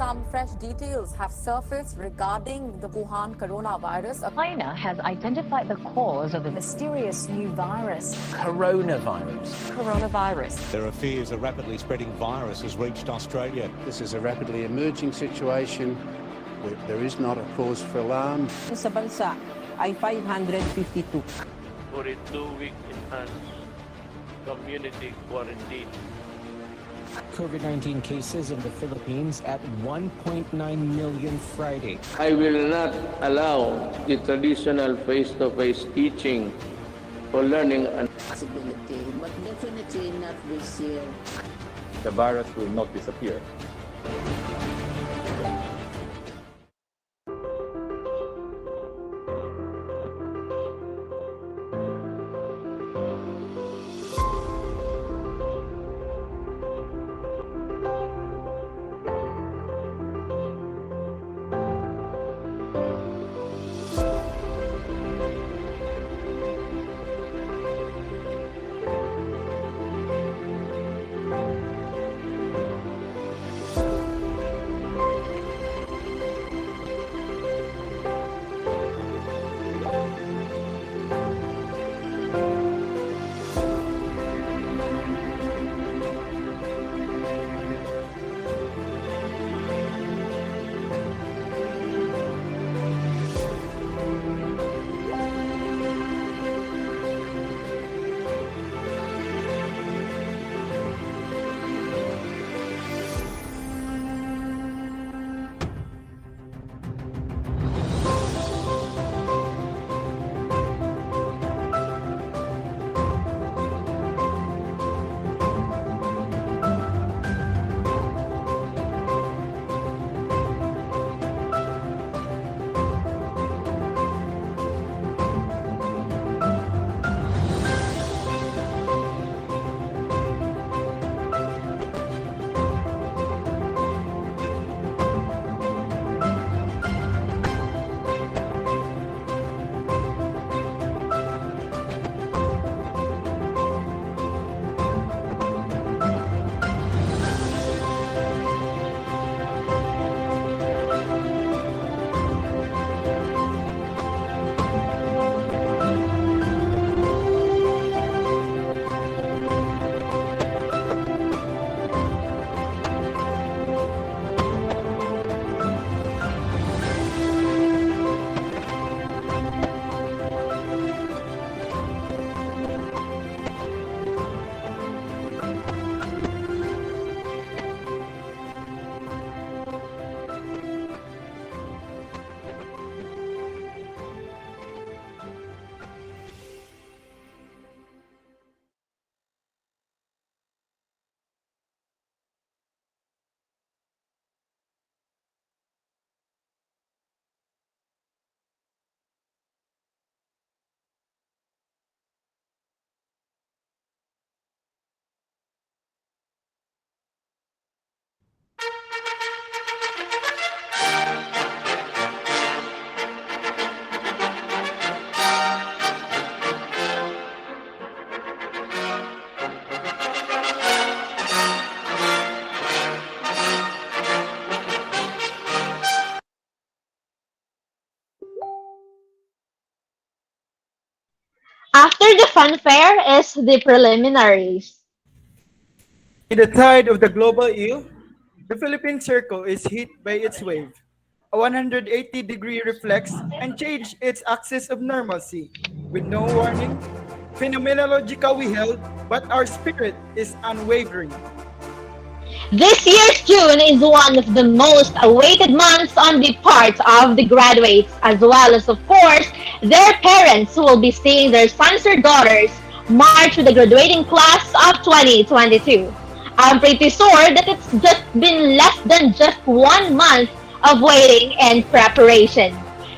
Some fresh details have surfaced regarding the Wuhan coronavirus. China has identified the cause of the mysterious new virus. Coronavirus. There are fears a rapidly spreading virus has reached Australia. This is a rapidly emerging situation. There is not a cause for alarm. Sa bansa ay 552. 42-week enhanced community quarantine. COVID-19 cases in the Philippines at 1.9 million Friday. I will not allow the traditional face-to-face teaching for learning and possibility, but definitely not this year. The virus will not disappear. After the fanfare is the preliminaries. In the tide of the global eel, the Philippine Circle is hit by its wave. A 180-degree reflex and change its axis of normalcy. With no warning, phenomenological we held, but our spirit is unwavering. This year's June is one of the most awaited months on the part of the graduates, as well as, of course, their parents who will be seeing their sons or daughters march with the graduating class of 2022. I'm pretty sure that it's just been less than just 1 month of waiting and preparation.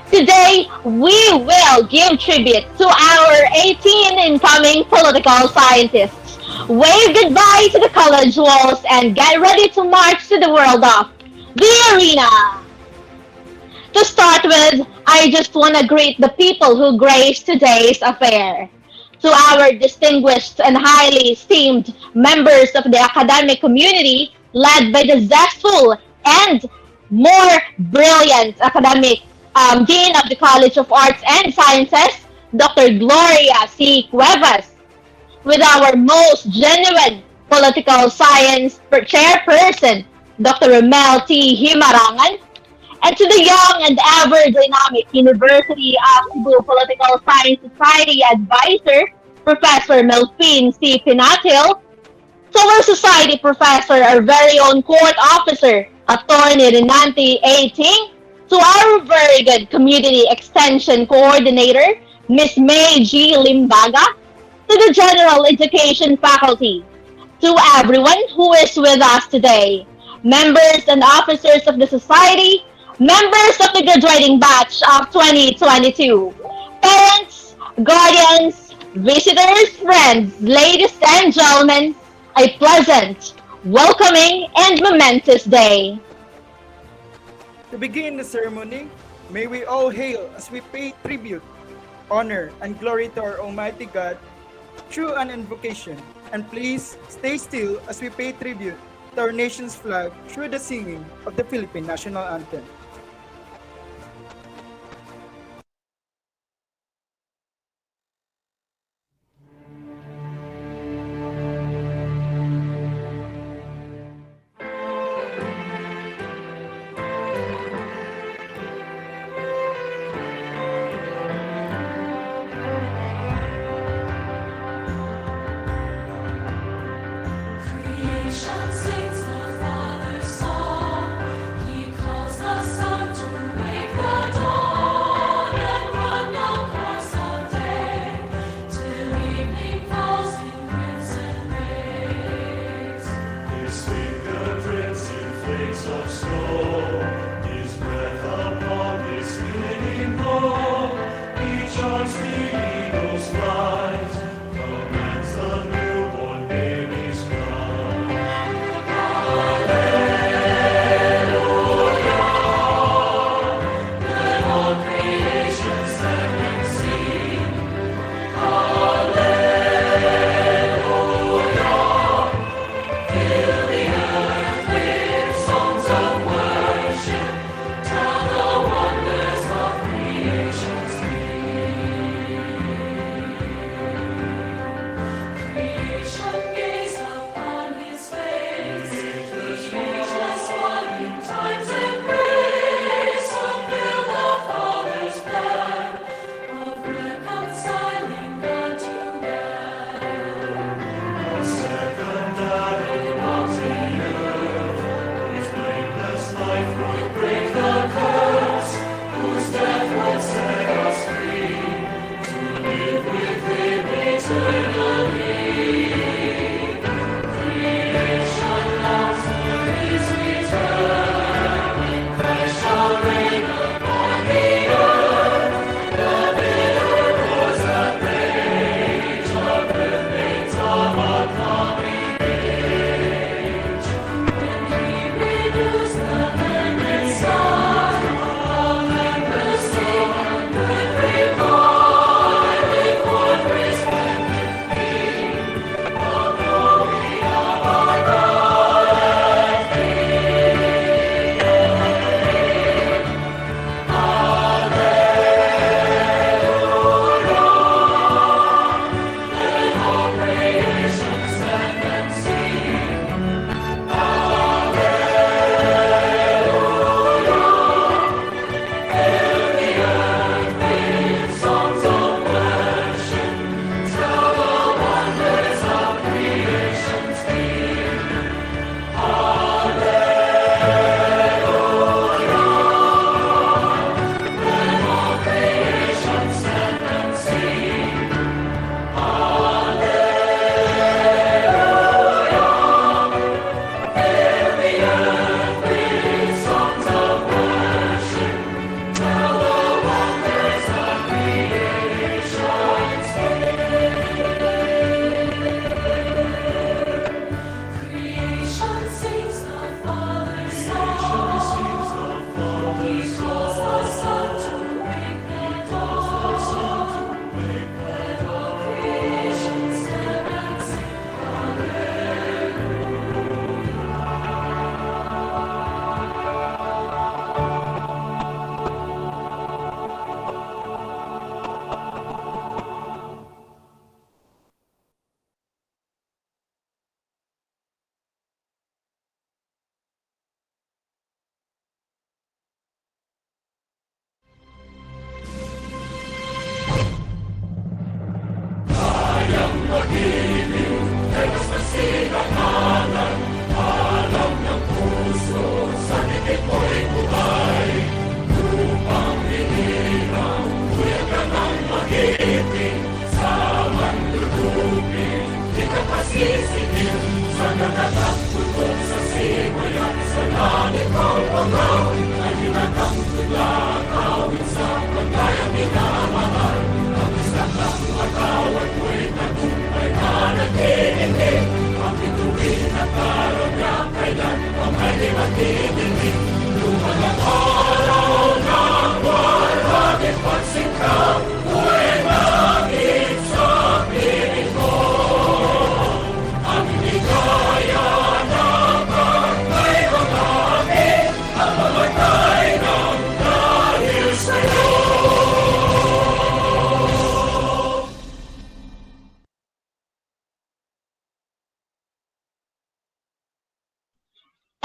Today, we will give tribute to our 18 incoming political scientists. Wave goodbye to the college walls and get ready to march to the world of the arena. To start with, I just want to greet the people who graced today's affair. To our distinguished and highly esteemed members of the academic community, led by the zestful and more brilliant academic Dean of the College of Arts and Sciences, Dr. Gloria C. Cuevas, with our most genuine political science chairperson, Dr. Romel T. Himarangan, and to the young and ever dynamic University of Cebu Political Science Society advisor, Professor Melfin C. Pinatil, to our society professor, our very own court officer, Attorney Renante A. Ting, to our very good community extension coordinator, Miss May G. Limbaga, to the general education faculty, to everyone who is with us today, members and officers of the society, members of the graduating batch of 2022, parents, guardians, visitors, friends, ladies and gentlemen, a pleasant, welcoming, and momentous day. To begin the ceremony, may we all hail as we pay tribute, honor, and glory to our Almighty God through an invocation. And please stay still as we pay tribute to our nation's flag through the singing of the Philippine National Anthem.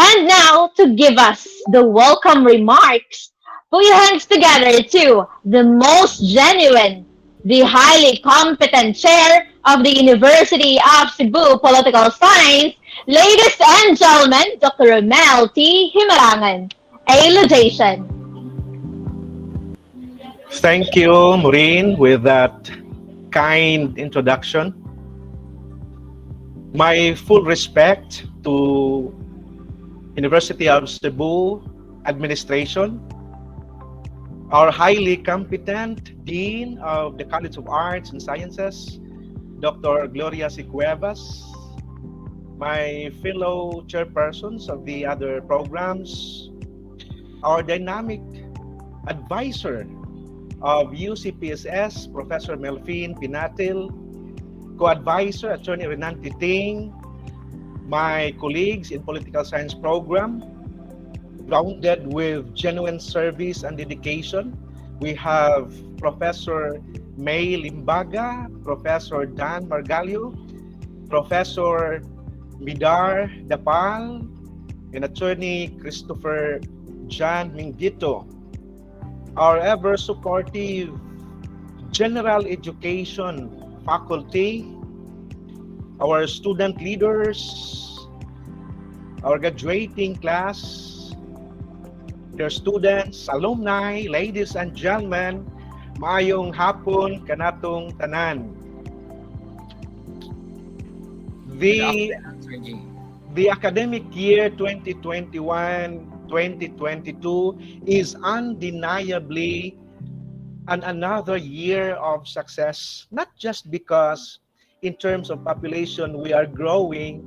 And now, to give us the welcome remarks, put your hands together to the most genuine, the highly competent chair of the University of Cebu Political Science, ladies and gentlemen, Dr. Romel T. Himarangan. A laudatation. Thank you, Maureen, with that kind introduction. My full respect to University of Cebu administration, our highly competent Dean of the College of Arts and Sciences, Dr. Gloria C. Cuevas, my fellow chairpersons of the other programs, our dynamic advisor of UCPSS, Professor Melvin Pinatil, co-advisor, Attorney Renan Titing, my colleagues in Political Science program, grounded with genuine service and dedication. We have Professor May Limbaga, Professor Dan Margalio, Professor Midar Dapal, and Attorney Christopher John Mingito. Our ever supportive general education faculty, our student leaders, our graduating class, their students, alumni, ladies and gentlemen, maayong hapon kanatong tanan. The academic year 2021-2022 is undeniably another year of success, not just because in terms of population we are growing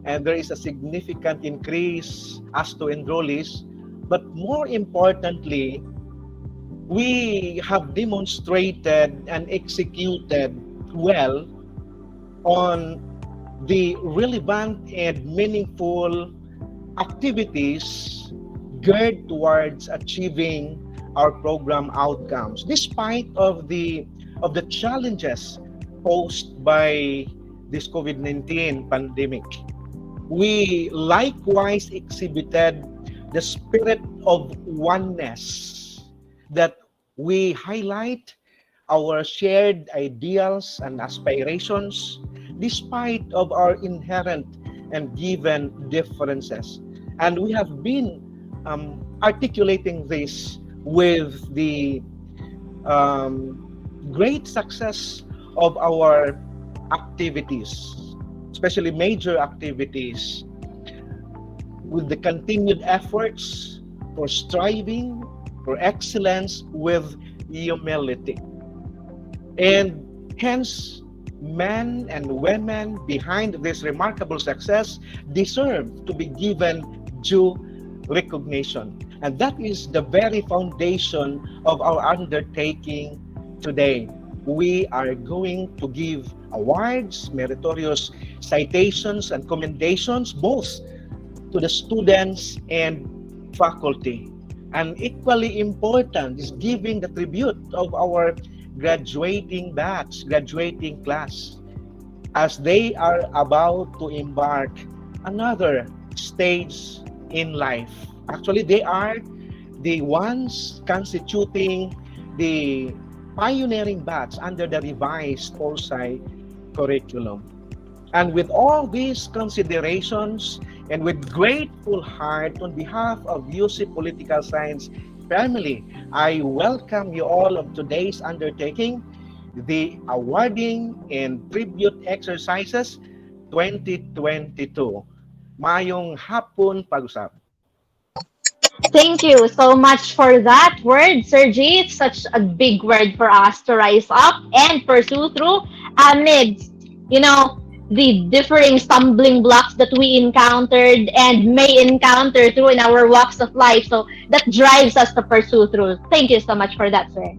and there is a significant increase as to enrollees, but more importantly, we have demonstrated and executed well on the relevant and meaningful activities geared towards achieving our program outcomes, despite of the challenges posed by this COVID-19 pandemic. We likewise exhibited the spirit of oneness that we highlight our shared ideals and aspirations despite of our inherent and given differences. And we have been articulating this with the great success of our activities, especially major activities, with the continued efforts for striving for excellence with humility. And hence, men and women behind this remarkable success deserve to be given due recognition. And that is the very foundation of our undertaking today. We are going to give awards, meritorious citations, and commendations both to the students and faculty. And equally important is giving the tribute of our graduating batch, graduating class, as they are about to embark another stage in life. Actually, they are the ones constituting the pioneering batch under the revised Foresight curriculum. And with all these considerations And with grateful heart, on behalf of UC Political Science family, I welcome you all of today's undertaking, the awarding and tribute exercises 2022. Mayong hapon pag-usap. Thank you so much for that word, Sergi. It's such a big word for us to rise up and pursue through amidst, the differing stumbling blocks that we encountered and may encounter through in our walks of life. So that drives us to pursue through. Thank you so much for that, sir.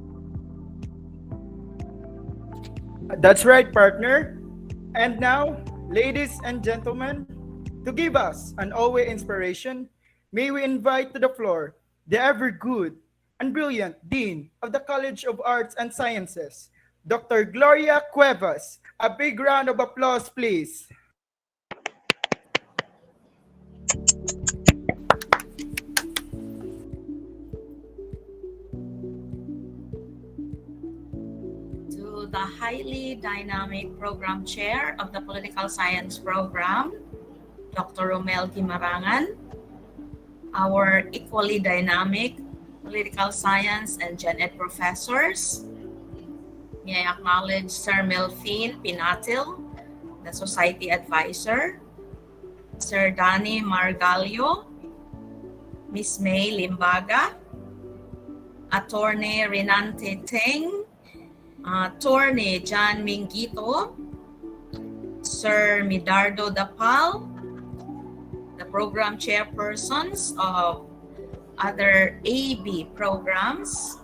That's right, partner. And now, ladies and gentlemen, to give us an always inspiration, may we invite to the floor the ever good and brilliant Dean of the College of Arts and Sciences, Dr. Gloria Cuevas. A big round of applause, please. To the highly dynamic program chair of the Political Science program, Dr. Romel Guimarangan, our equally dynamic political science and gen ed professors. May I acknowledge Sir Melfin Pinatil, the Society Advisor, Sir Danny Margalio, Miss May Limbaga, Attorney Renante Teng, Attorney John Mingito, Sir Midardo Dapal, the program chairpersons of other AB programs,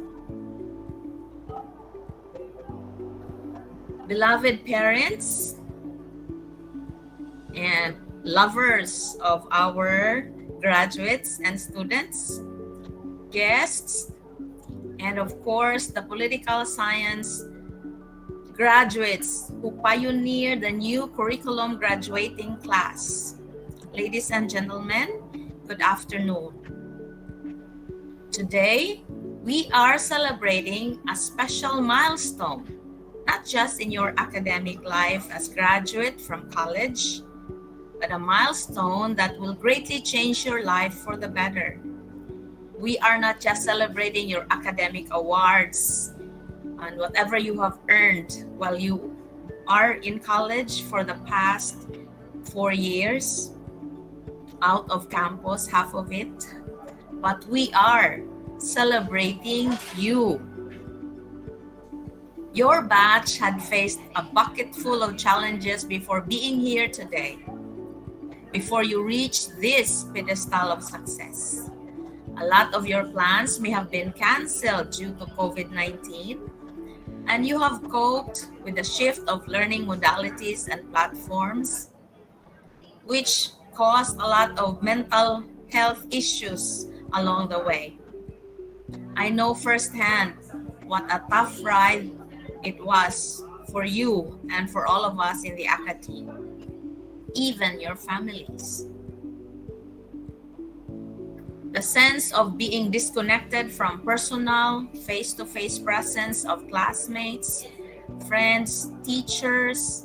beloved parents and lovers of our graduates and students, guests, and of course the political science graduates who pioneered the new curriculum graduating class. Ladies and gentlemen, good afternoon. Today, we are celebrating a special milestone, not just in your academic life as graduate from college, but a milestone that will greatly change your life for the better. We are not just celebrating your academic awards and whatever you have earned while you are in college for the past 4 years, out of campus, half of it, but we are celebrating you. Your batch had faced a bucket full of challenges before being here today, before you reached this pedestal of success. A lot of your plans may have been canceled due to COVID-19, and you have coped with the shift of learning modalities and platforms, which caused a lot of mental health issues along the way. I know firsthand what a tough ride it was for you and for all of us in the academy, even your families. The sense of being disconnected from personal, face-to-face presence of classmates, friends, teachers,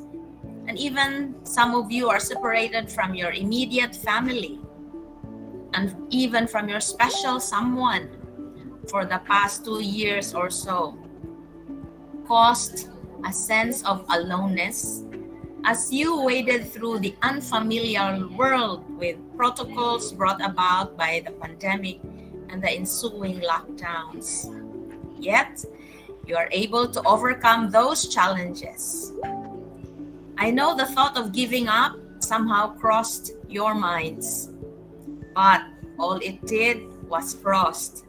and even some of you are separated from your immediate family and even from your special someone for the past 2 years or so, caused a sense of aloneness as you waded through the unfamiliar world with protocols brought about by the pandemic and the ensuing lockdowns. Yet, you are able to overcome those challenges. I know the thought of giving up somehow crossed your minds, but all it did was frost,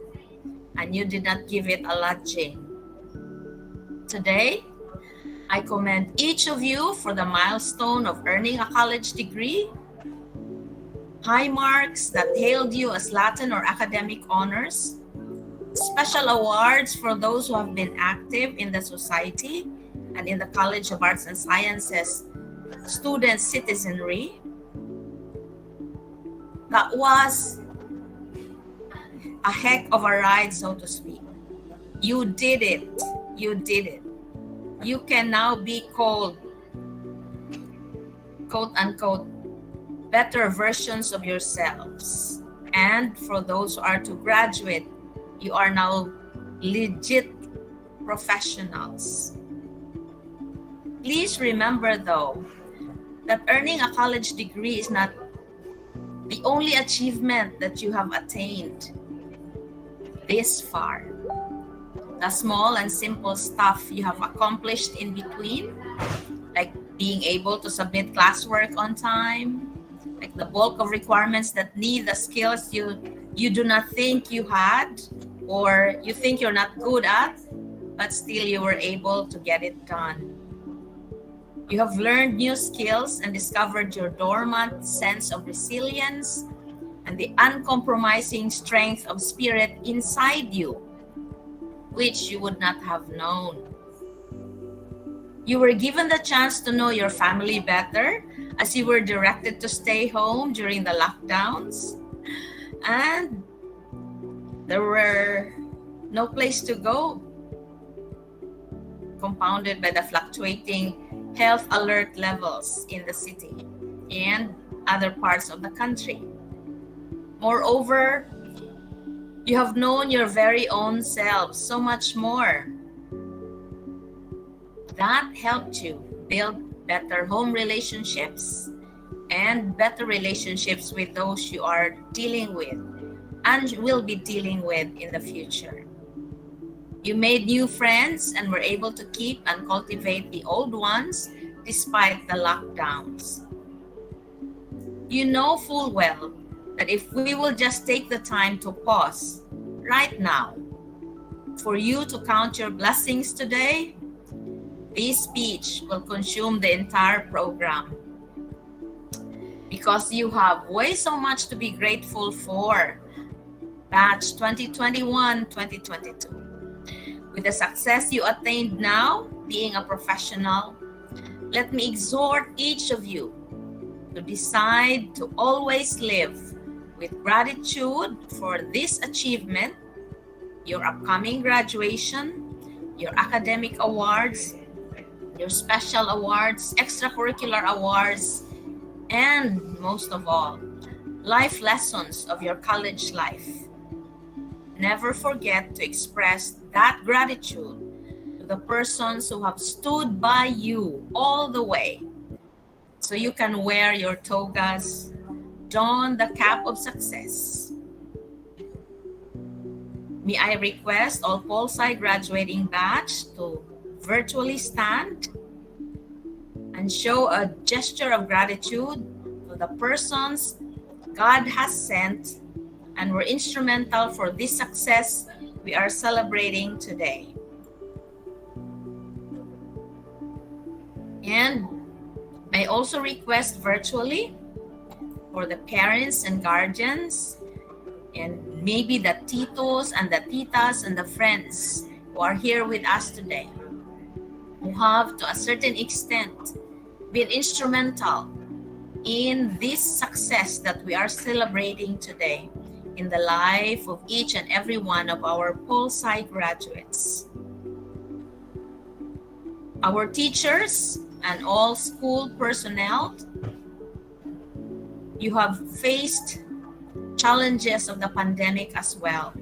and you did not give it a lodging. Today, I commend each of you for the milestone of earning a college degree, high marks that hailed you as Latin or academic honors, special awards for those who have been active in the society and in the College of Arts and Sciences student citizenry. That was a heck of a ride, so to speak. You did it. You did it. You can now be called, quote unquote, better versions of yourselves. And for those who are to graduate, you are now legit professionals. Please remember though, that earning a college degree is not the only achievement that you have attained this far. The small and simple stuff you have accomplished in between, like being able to submit classwork on time, like the bulk of requirements that need the skills you do not think you had, or you think you're not good at, but still you were able to get it done. You have learned new skills and discovered your dormant sense of resilience and the uncompromising strength of spirit inside you, which you would not have known. You were given the chance to know your family better as you were directed to stay home during the lockdowns, and there were no place to go, compounded by the fluctuating health alert levels in the city and other parts of the country. Moreover, you have known your very own selves so much more. That helped you build better home relationships and better relationships with those you are dealing with and will be dealing with in the future. You made new friends and were able to keep and cultivate the old ones despite the lockdowns. You know full well that if we will just take the time to pause right now for you to count your blessings today, this speech will consume the entire program, because you have way so much to be grateful for. Batch 2021-2022. With the success you attained now, being a professional, let me exhort each of you to decide to always live with gratitude for this achievement, your upcoming graduation, your academic awards, your special awards, extracurricular awards, and most of all, life lessons of your college life. Never forget to express that gratitude to the persons who have stood by you all the way, so you can wear your togas, don the cap of success. May I request all Pol Sci graduating batch to virtually stand and show a gesture of gratitude to the persons God has sent and were instrumental for this success we are celebrating today. And I also request virtually for the parents and guardians, and maybe the titos and the titas and the friends who are here with us today, who have to a certain extent been instrumental in this success that we are celebrating today in the life of each and every one of our Pol Sci graduates. Our teachers and all school personnel, you have faced challenges of the pandemic as well,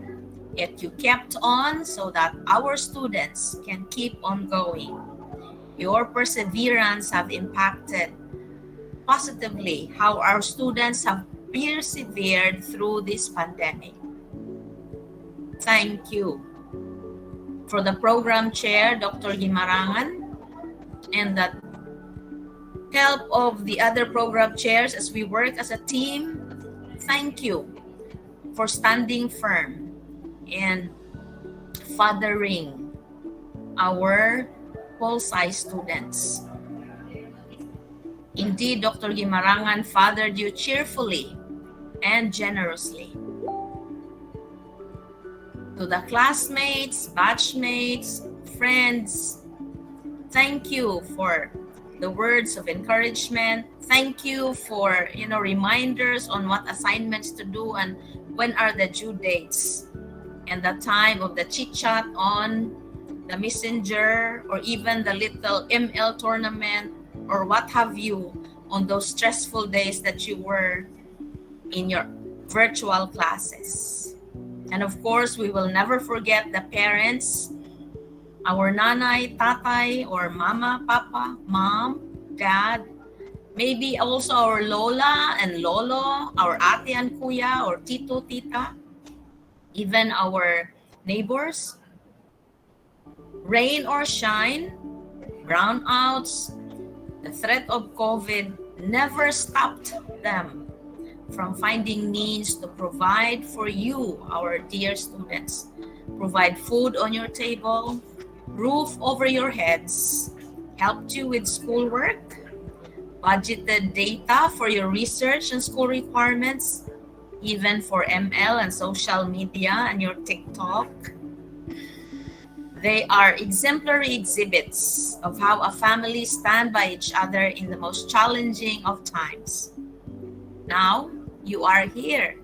yet you kept on so that our students can keep on going. Your perseverance have impacted positively how our students have persevered through this pandemic. Thank you. For the program chair, Dr. Guimarangan, and the help of the other program chairs as we work as a team, thank you for standing firm and fathering our Pol Sci students. Indeed, Dr. Guimarangan fathered you cheerfully and generously. To the classmates, batchmates, friends, thank you for the words of encouragement. Thank you for, reminders on what assignments to do and when are the due dates, and the time of the chit chat on the messenger or even the little ML tournament or what have you on those stressful days that you were in your virtual classes. And of course, we will never forget the parents, our nanay, tatay, or mama, papa, mom, dad, maybe also our lola and lolo, our ate and kuya, or tito, tita, even our neighbors. Rain or shine, brownouts, the threat of COVID never stopped them from finding means to provide for you, our dear students. Provide food on your table, roof over your heads, helped you with schoolwork, budgeted data for your research and school requirements, even for ML and social media and your TikTok. They are exemplary exhibits of how a family stand by each other in the most challenging of times. Now, you are here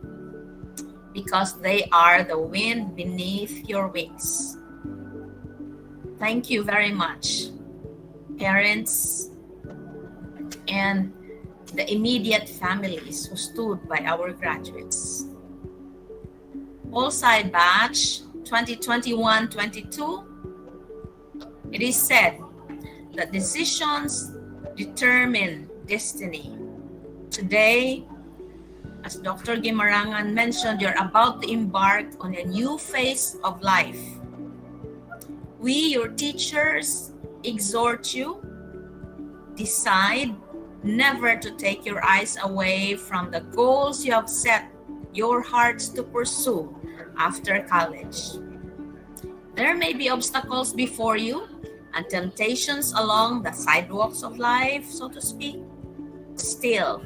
because they are the wind beneath your wings. Thank you very much, parents and the immediate families who stood by our graduates. All side batch 2021-22, it is said that decisions determine destiny. Today, as Dr. Guimarangan mentioned, you're about to embark on a new phase of life. We, your teachers, exhort you, decide never to take your eyes away from the goals you have set your hearts to pursue after college. There may be obstacles before you and temptations along the sidewalks of life, so to speak. Still,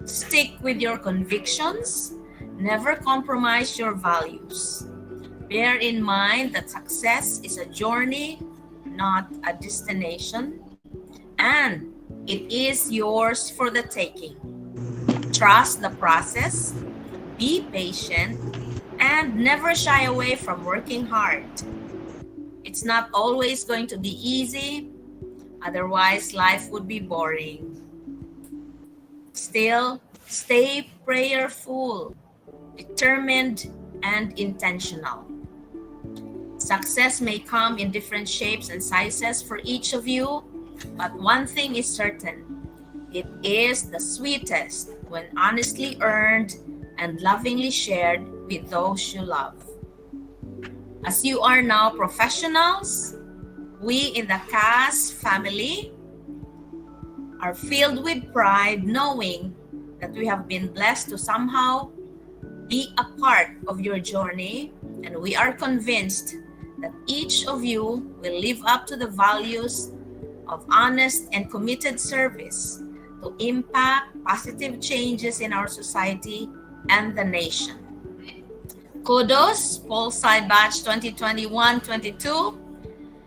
stick with your convictions, never compromise your values. Bear in mind that success is a journey, not a destination, and it is yours for the taking. Trust the process, be patient, and never shy away from working hard. It's not always going to be easy, otherwise life would be boring. Still, stay prayerful, determined, and intentional. Success may come in different shapes and sizes for each of you, but one thing is certain. It is the sweetest when honestly earned and lovingly shared with those you love. As you are now professionals, we in the CAS family are filled with pride knowing that we have been blessed to somehow be a part of your journey, and we are convinced that each of you will live up to the values of honest and committed service to impact positive changes in our society and the nation. Kudos, Pole Side Batch 2021-22.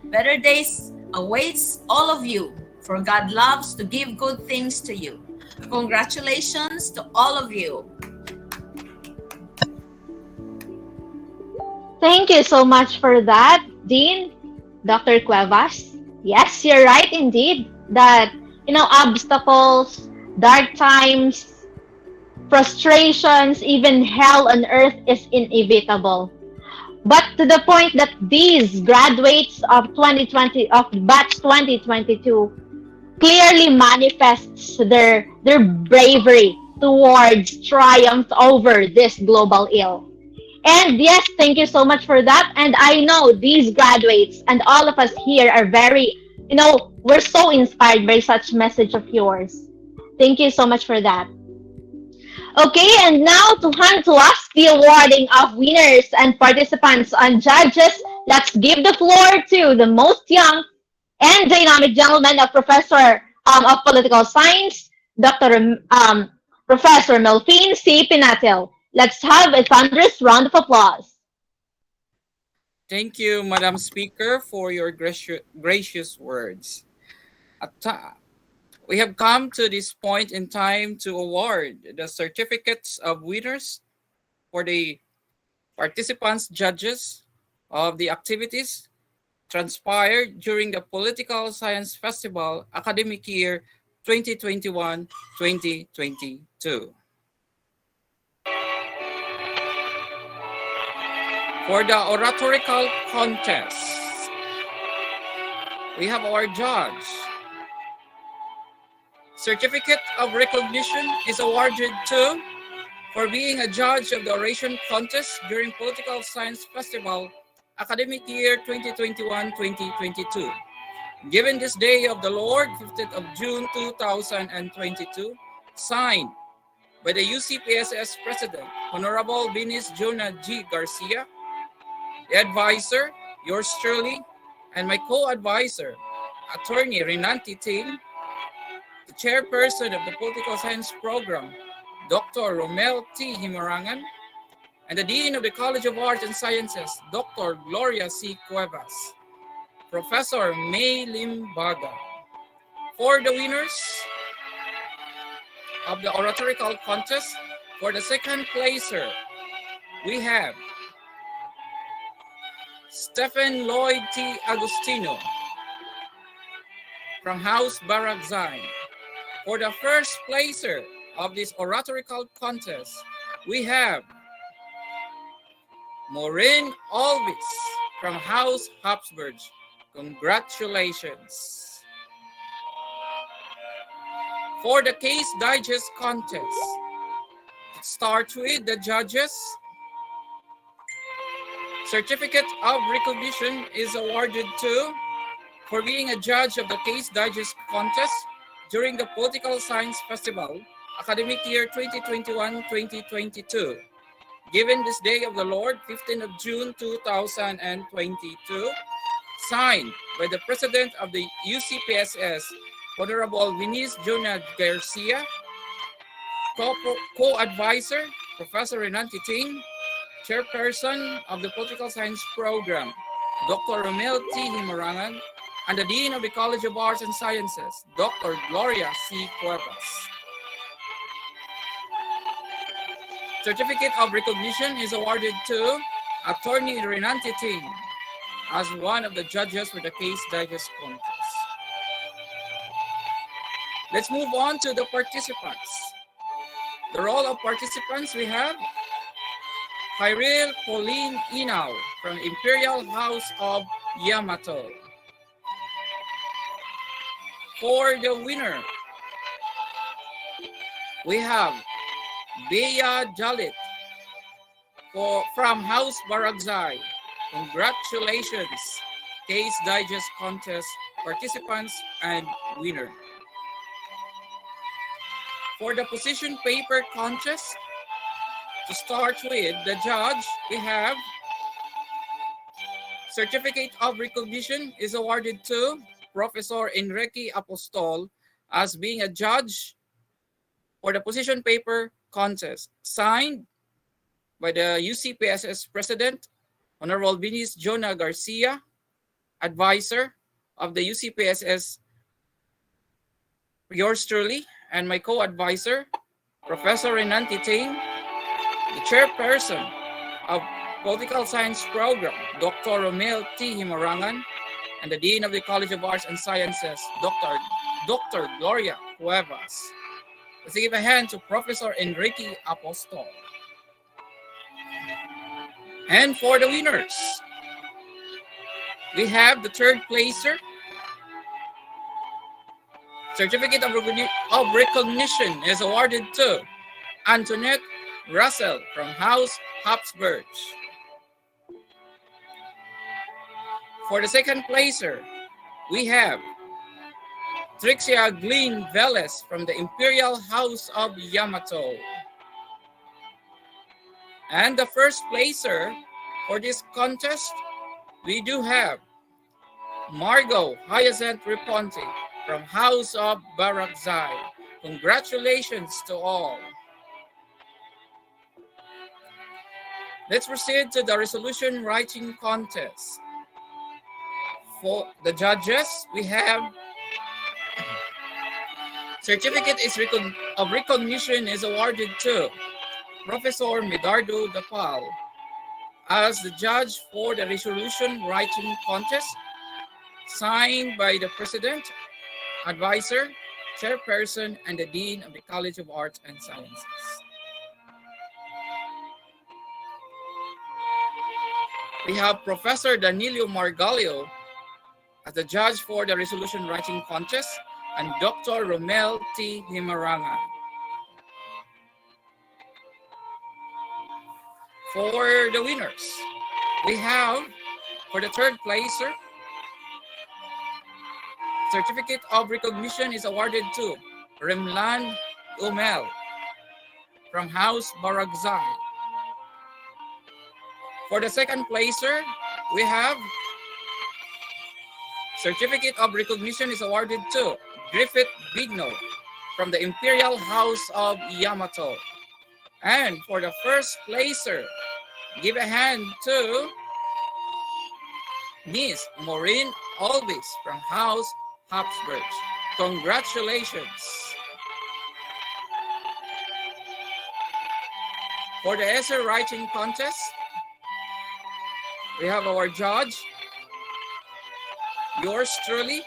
Better days awaits all of you, for God loves to give good things to you. Congratulations to all of you. Thank you so much for that, Dean, Dr. Cuevas. Yes, you're right indeed that, obstacles, dark times, frustrations, even hell on earth is inevitable. But to the point that these graduates of 2020 of batch 2022 clearly manifests their bravery towards triumph over this global ill. And yes, thank you so much for that. And I know these graduates and all of us here are very, we're so inspired by such message of yours. Thank you so much for that. Okay, and now to hand to us the awarding of winners and participants and judges, let's give the floor to the most young and dynamic gentleman of Professor of Political Science, Dr. Professor Melfin C. Pinatel. Let's have a thunderous round of applause. Thank you, Madam Speaker, for your gracious words. We have come to this point in time to award the certificates of winners for the participants, judges of the activities transpired during the Political Science Festival academic year 2021-2022. For the oratorical contest, we have our judge. Certificate of recognition is awarded to for being a judge of the oration contest during Political Science Festival academic year 2021-2022. Given this day of the Lord, 15th of June 2022, signed by the UCPSS President, Honorable Vinis Jonah G. Garcia, the advisor, yours truly, and my co-advisor, Attorney Renanti Ting, the chairperson of the Political Science Program, Dr. Romel T. Himarangan, and the Dean of the College of Arts and Sciences, Dr. Gloria C. Cuevas, Professor May Lim Baga. For the winners of the oratorical contest, for the second placer, we have Stephen Lloyd T. Agustino from House Barakzai. For the first placer of this oratorical contest, we have Maureen Alvis from House Habsburg. Congratulations. For the Case Digest contest, it starts with the judges. Certificate of recognition is awarded to for being a judge of the Case Digest contest during the Political Science Festival academic year 2021-2022. Given this day of the Lord, 15th of June 2022, signed by the President of the UCPSS, Honorable Vinis Jonah Garcia, co-advisor, Professor Renanti Ting, Chairperson of the Political Science Program, Dr. Romel T. Himarangan, and the Dean of the College of Arts and Sciences, Dr. Gloria C. Cuevas. Certificate of recognition is awarded to Attorney Renanti Ting as one of the judges for the Case Digest contest. Let's move on to the participants. The role of participants we have Kyril Pauline Inaw from Imperial House of Yamato. For the winner, we have Bea Jalit from House Barakzai. Congratulations, Case Digest contest participants and winner. For the position paper contest, to start with the judge, we have certificate of recognition is awarded to Professor Enrique Apostol as being a judge for the position paper contest, signed by the UCPSS President, Honorable Vinis Jonah Garcia, advisor of the UCPSS, yours truly, and my co-advisor, Professor Renanti Ting, the chairperson of Political Science Program, Dr. Romel T. Himarangan, and the Dean of the College of Arts and Sciences, Dr. Gloria Cuevas. Let's give a hand to Professor Enrique Apostol. And for the winners, we have the third placer. Certificate of recognition is awarded to Antoinette Russell from House Habsburg. For the second placer, we have Trixia Glynn Velez from the Imperial House of Yamato. And the first placer for this contest, we do have Margot Hyacinth Riponte from House of Barakzai. Congratulations to all. Let's proceed to the resolution writing contest. For the judges, we have certificate of recognition is awarded to Professor Medardo Dapal as the judge for the resolution writing contest, signed by the President, advisor, Chairperson and the Dean of the College of Arts and Sciences. We have Professor Danilo Margalio as the judge for the resolution writing contest, and Dr. Romel T. Himaranga. For the winners, we have, for the third placer, certificate of recognition is awarded to Remlan Umel from House Barakzai. For the second placer, we have certificate of recognition is awarded to Griffith Bigno from the Imperial House of Yamato. And for the first placer, give a hand to Miss Maureen Alvis from House Habsburg. Congratulations. For the essay writing contest, we have our judge, yours truly,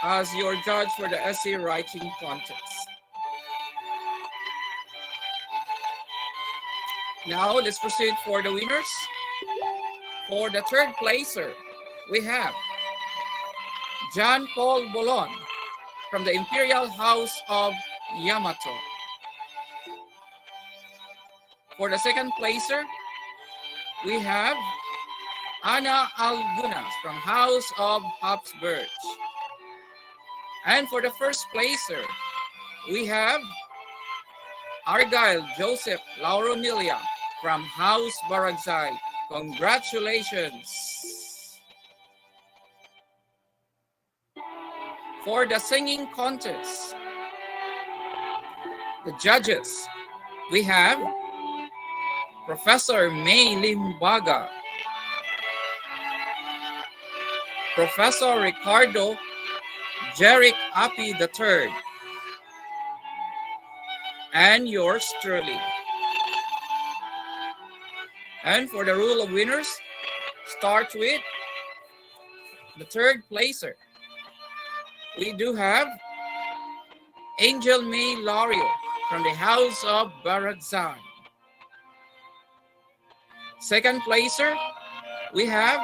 as your judge for the essay writing contest. Now let's proceed for the winners. For the third placer, we have John Paul Bolon from the Imperial House of Yamato. For the second placer, we have Ana Algunas from House of Habsburg. And for the first placer, we have Argyle Joseph Lauronilia from House Barakzai. Congratulations. For the singing contest, the judges, we have Professor May Limbaga, Professor Ricardo Jerick Api III, and yours truly. And for the rule of winners, start with the third placer. We do have Angel May Lario from the House of Barakzai. Second placer, we have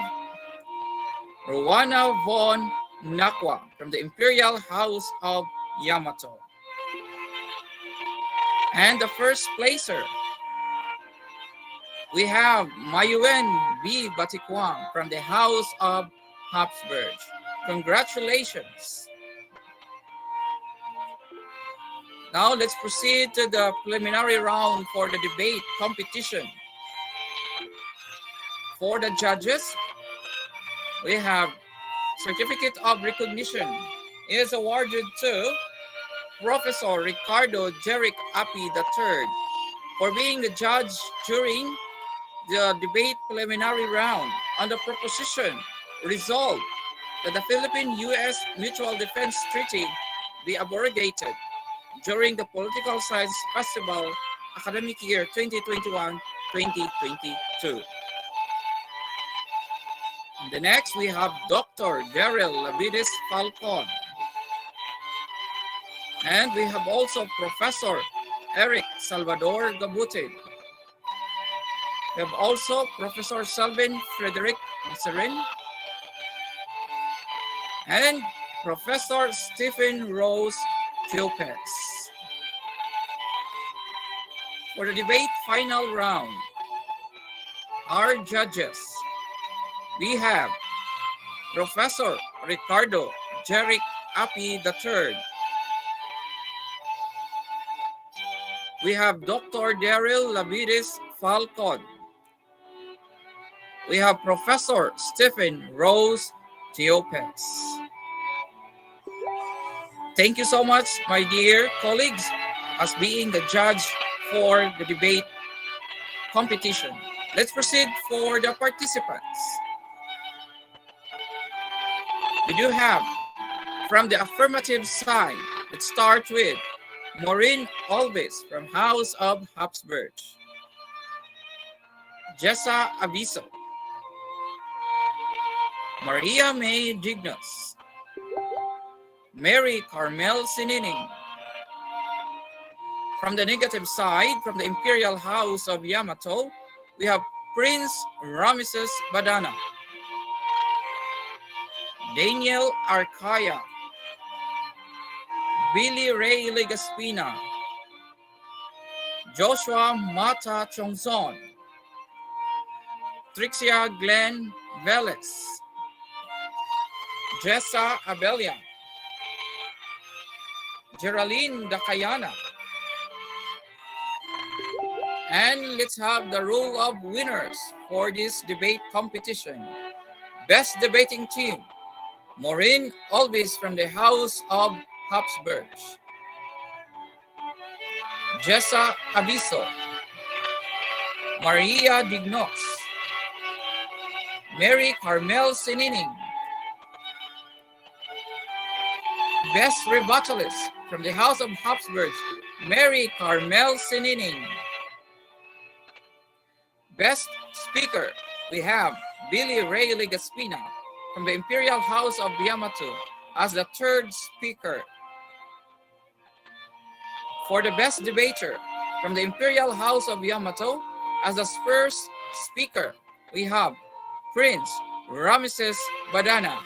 Rowana von Nakwa from the Imperial House of Yamato. And the first placer, we have Mayuen B. Batikwang from the House of Habsburg. Congratulations. Now let's proceed to the preliminary round for the debate competition. For the judges, we have certificate of recognition is awarded to Professor Ricardo Jerick Api III for being the judge during the debate preliminary round on the proposition resolved that the Philippine-U.S. Mutual Defense Treaty be abrogated during the Political Science Festival academic year 2021-2022. The next, we have Dr. Daryl Labides Falcon. And we have also Professor Eric Salvador Gabutin. We have also Professor Selvin Frederick Maserin and Professor Stephen Rose Thiopes. For the debate final round, our judges, we have Professor Ricardo Jerick Api III. We have Dr. Daryl Labides Falcon. We have Professor Stephen Rose Thiopes. Thank you so much, my dear colleagues, as being the judge for the debate competition. Let's proceed for the participants. We do have, from the affirmative side, let's start with Maureen Alvis from House of Habsburg. Jessa Aviso. Maria May Dignos. Mary Carmel Sinining. From the negative side, from the imperial house of Yamato, we have Prince Ramesses Badana, Daniel Arcaya, Billy Ray Legaspina, Joshua Mata Chongson, Trixia Glenn Veles, Jessa Abelia, Geraldine Dakayana. And let's have the roll of winners for this debate competition. Best debating team, Maureen Olvis from the House of Habsburg, Jessa Abiso, Maria Dignos, Mary Carmel Sinining. Best rebuttalist from the House of Habsburg, Mary Carmel Sinining. Best speaker, we have Billy Ray Legaspina from the Imperial House of Yamato as the third speaker. For the best debater from the Imperial House of Yamato as the first speaker, we have Prince Ramesses Badana.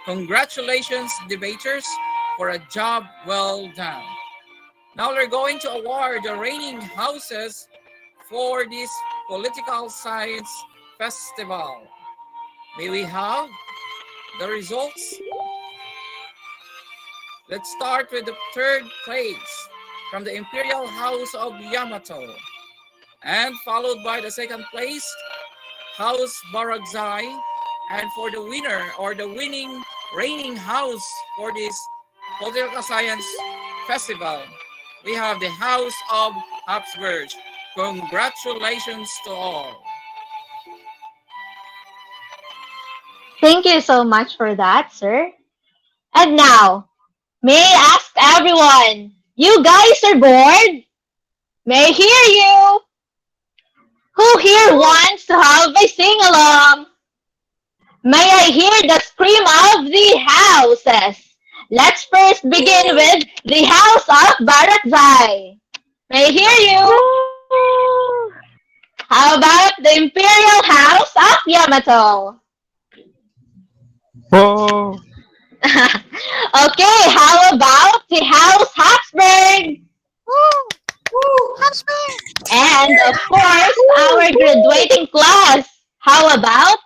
Congratulations, debaters, for a job well done. Now we're going to award the reigning houses for this political science festival. May we have the results? Let's start with the third place from the Imperial House of Yamato, and followed by the second place, House Barakzai, and for the winner or the winning reigning house for this political science festival, we have the House of Habsburg. Congratulations to all. Thank you so much for that, sir. And now, may I ask everyone, you guys are bored? May I hear you? Who here wants to have a sing-along? May I hear the scream of the houses? Let's first begin with the House of Barakzai. May I hear you? How about the Imperial House of Yamato? Oh. Okay, how about the House Habsburg? And of course, our graduating class. How about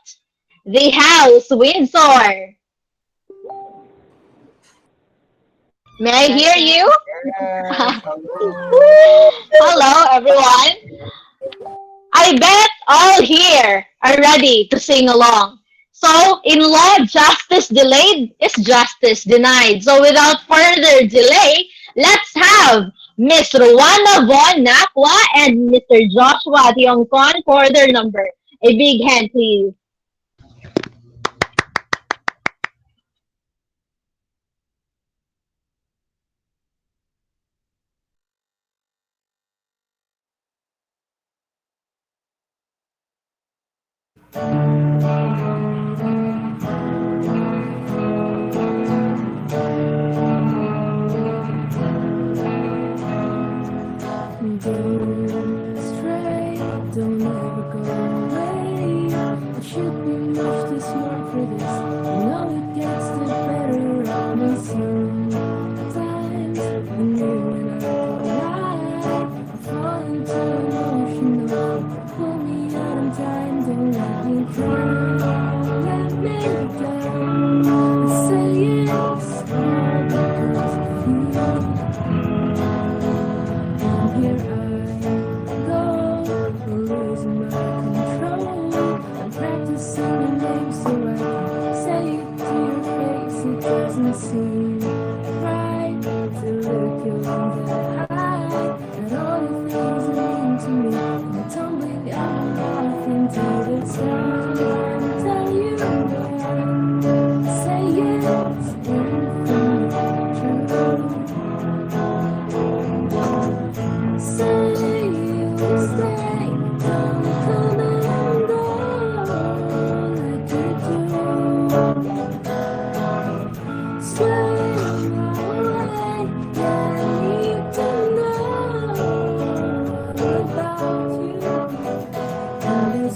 the House Windsor? May I hear you? Hello, everyone. I bet all here are ready to sing along. So, in law, justice delayed is justice denied. So, without further delay, let's have Miss Ruana Von Nakwa and Mr. Joshua Tiongkon for their number. A big hand, please.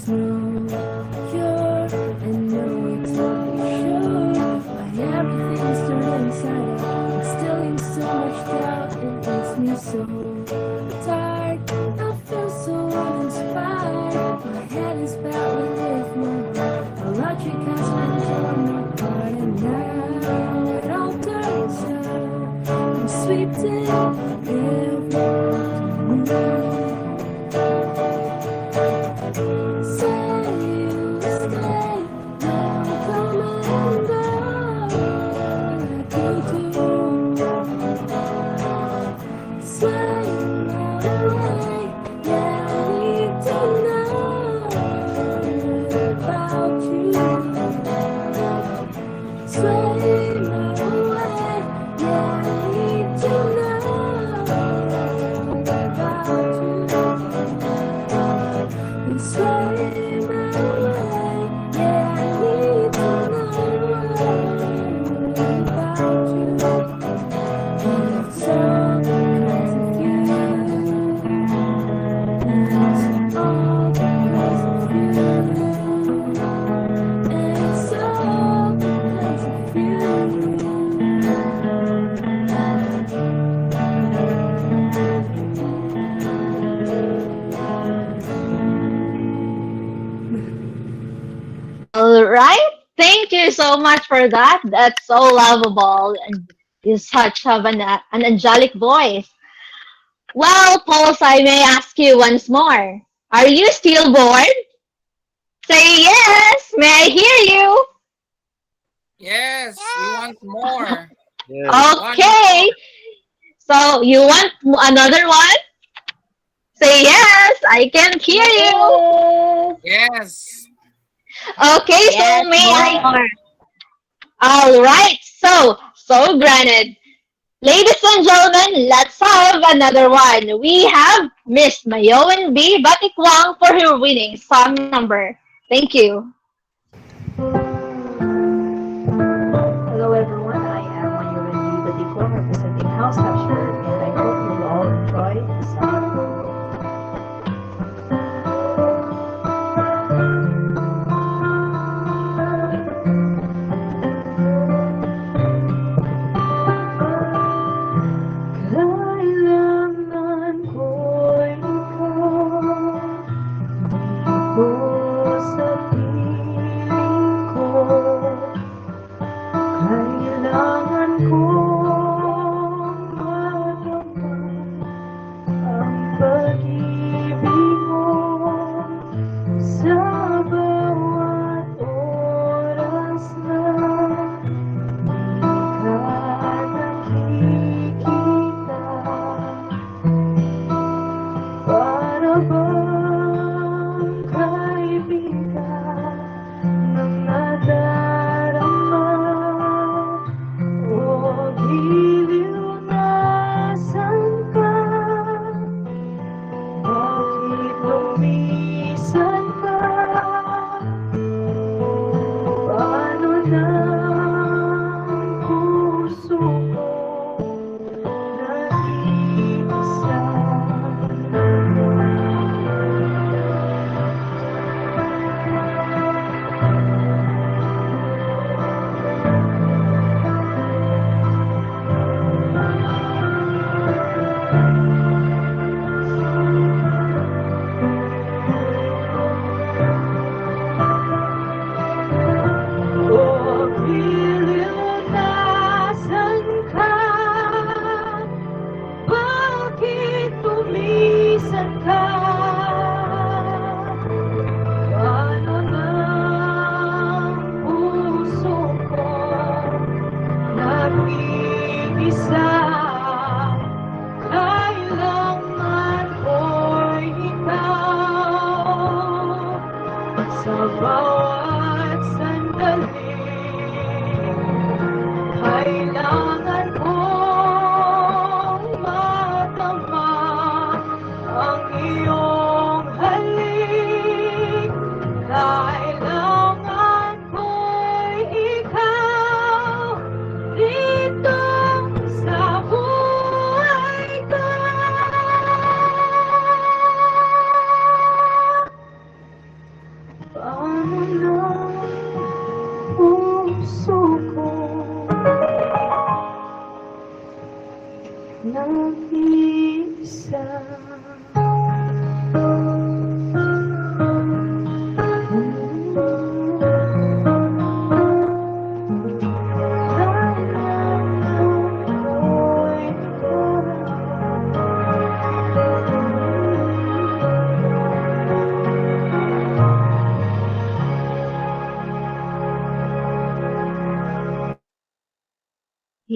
there's no cure, and no way to be sure why everything's turned inside out, instilling so much doubt. It makes me so tired, I feel so uninspired. My head is battling with my heart. My logic has been torn apart, and now it all turns out I'm swept in everything. All right. Thank you so much for that. That's so lovable, and you such have an angelic voice. Well, Paul, I may ask you once more. Are you still bored? Say yes. May I hear you? Yes, we want more. Okay. So you want another one? Say yes. I can hear you. Yes. Okay, Yes, so may I? more. All right. So granted. Ladies and gentlemen, let's have another one. We have Miss Mayowen B. Batikwang for her winning song number. Thank you. Hello everyone, I am Mayowen B. Batikwang representing House Habsburg, and I hope you will all enjoy this song.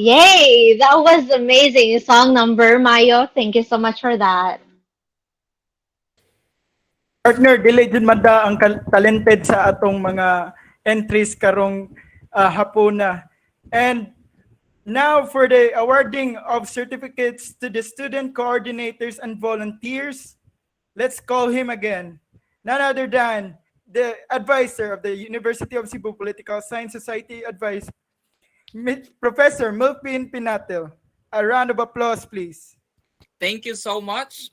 Yay! That was amazing song number, Mayo. Thank you so much for that. Partner, dili jud man da ang talented sa atong mga entries karong hapuna. And now for the awarding of certificates to the student coordinators and volunteers, let's call him again. None other than the advisor of the University of Cebu Political Science Society Advice, Professor Milpin Pinatel. A round of applause, please. Thank you so much,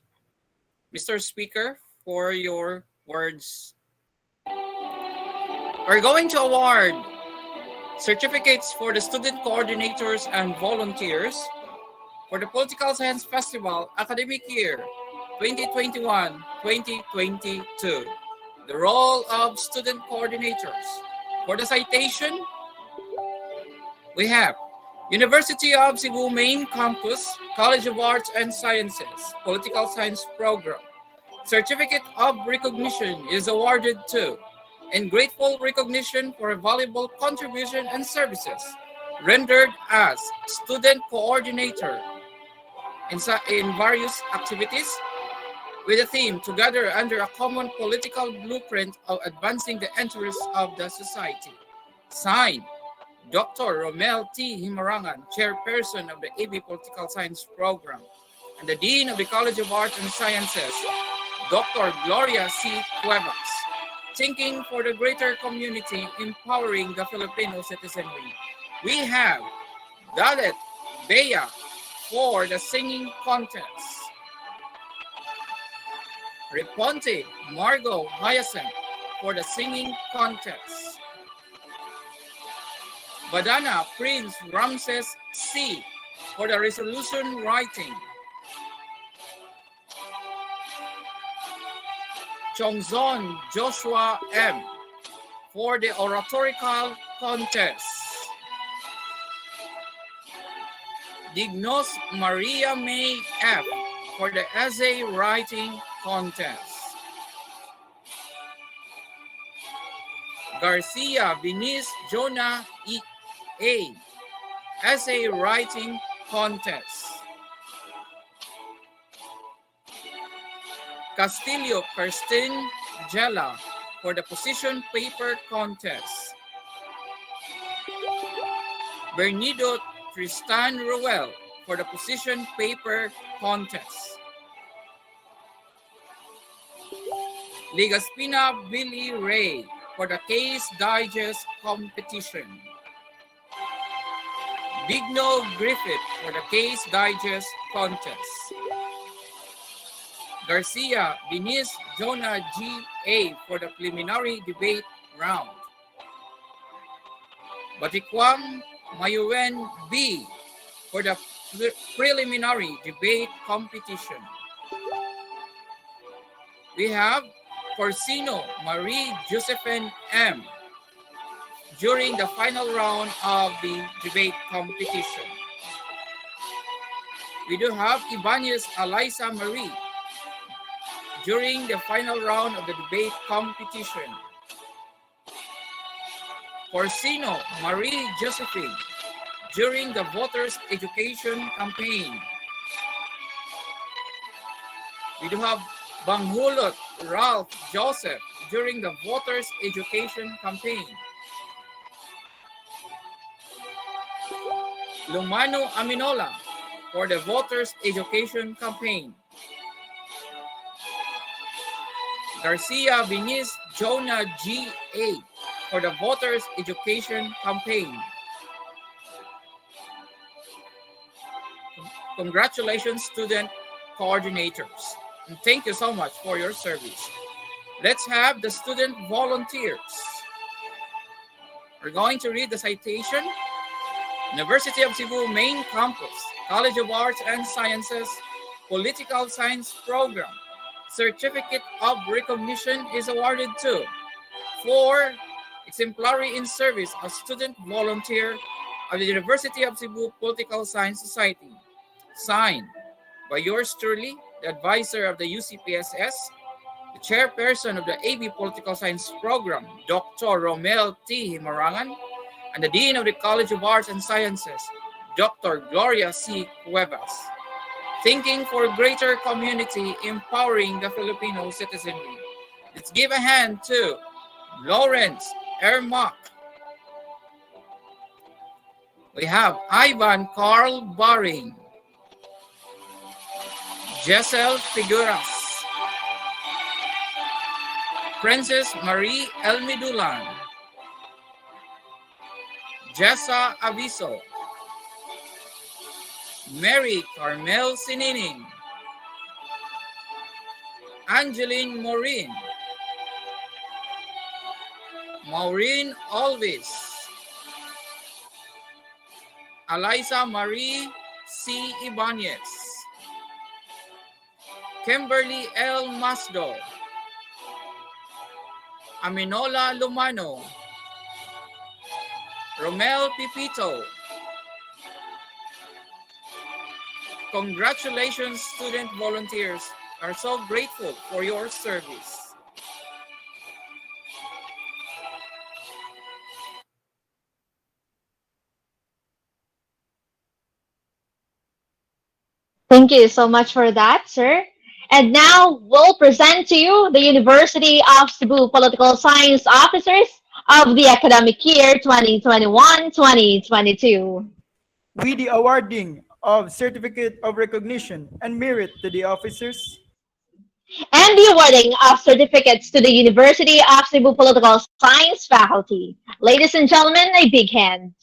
Mr. Speaker, for your words. We're going to award certificates for the student coordinators and volunteers for the Political Science Festival academic year 2021-2022. The role of student coordinators. For the citation, we have University of Cebu Main Campus, College of Arts and Sciences, Political Science Program. Certificate of recognition is awarded to, in grateful recognition for a valuable contribution and services rendered as student coordinator in various activities with a theme together under a common political blueprint of advancing the interests of the society. Signed, Dr. Romel T. Himarangan, Chairperson of the AB Political Science Program, and the Dean of the College of Arts and Sciences, Dr. Gloria C. Cuevas, thinking for the greater community, empowering the Filipino citizenry. We have Dalet Bea for the singing contest. Reponte Margot Hyacinth for the singing contest. Badana Prince Ramses C for the resolution writing. Chongzon Joshua M for the oratorical contest. Dignos Maria May F for the essay writing contest. Garcia Vinice Jonah A essay writing contest. Castillo Kirsten Jella for the position paper contest. Bernido Tristan Ruel for the position paper contest. Ligaspina Billy Ray for the case digest competition. Bigno Griffith for the case digest contest. Garcia Vinice Jonah G.A. for the preliminary debate round. Batikwam Mayuen B. for the preliminary debate competition. We have Corsino Marie Josephine M. during the final round of the debate competition. We do have Ibanez Eliza Marie during the final round of the debate competition. Corsino Marie Josephine during the voters' education campaign. We do have Banghulot Ralph Joseph during the voters' education campaign. Lumano Aminola for the voters' education campaign. Garcia Vinice Jonah G.A. for the voters' education campaign. Congratulations, student coordinators. And thank you so much for your service. Let's have the student volunteers. We're going to read the citation. University of Cebu Main Campus, College of Arts and Sciences, Political Science Program. Certificate of recognition is awarded to, for exemplary in service as student volunteer of the University of Cebu Political Science Society. Signed by yours truly, the advisor of the UCPSS, the chairperson of the AB Political Science Program, Dr. Romel T. Himarangan, and the Dean of the College of Arts and Sciences, Dr. Gloria C. Cuevas. Thinking for greater community, empowering the Filipino citizenry. Let's give a hand to Lawrence Ermach. We have Ivan Carl Baring, Jessel Figueras, Princess Marie Elmidulan, Jessa Aviso, Mary Carmel Sinining, Angeline Morin, Maureen Alvis, Eliza Marie C. Ibanez, Kimberly L. Masdo, Aminola Lumano, Romel Pipito. Congratulations, student volunteers. Are so grateful for your service. Thank you so much for that, sir. And now we'll present to you the University of Cebu Political Science Officers of the academic year 2021-2022. With the awarding of Certificate of Recognition and Merit to the officers, and the awarding of certificates to the University of Cebu Political Science faculty. Ladies and gentlemen, a big hand.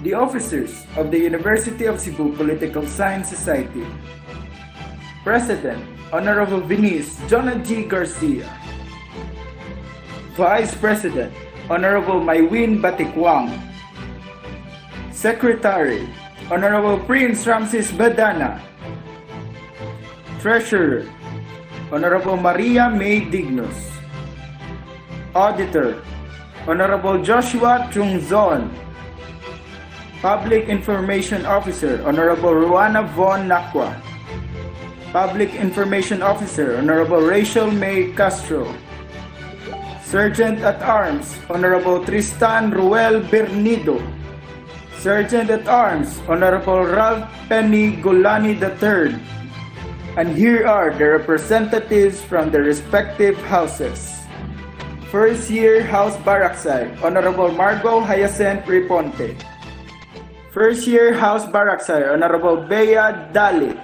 the officers of the University of Cebu Political Science Society. President, Honorable Venice Jonah G. Garcia. Vice President, Honorable Maywin Batikwang. Secretary, Honorable Prince Ramses Badana. Treasurer, Honorable Maria May Dignos. Auditor, Honorable Joshua Chungzon. Public Information Officer, Honorable Ruana Von Nakwa. Public Information Officer, Honorable Rachel May Castro. Sergeant at Arms, Honorable Tristan Ruel Bernido. Sergeant at Arms, Honorable Ralph Penny Golani III. And here are the representatives from the respective houses. First year House Barakzai, Honorable Margot Hyacinth Riponte. First year House Barakzai, Honorable Bea Dali.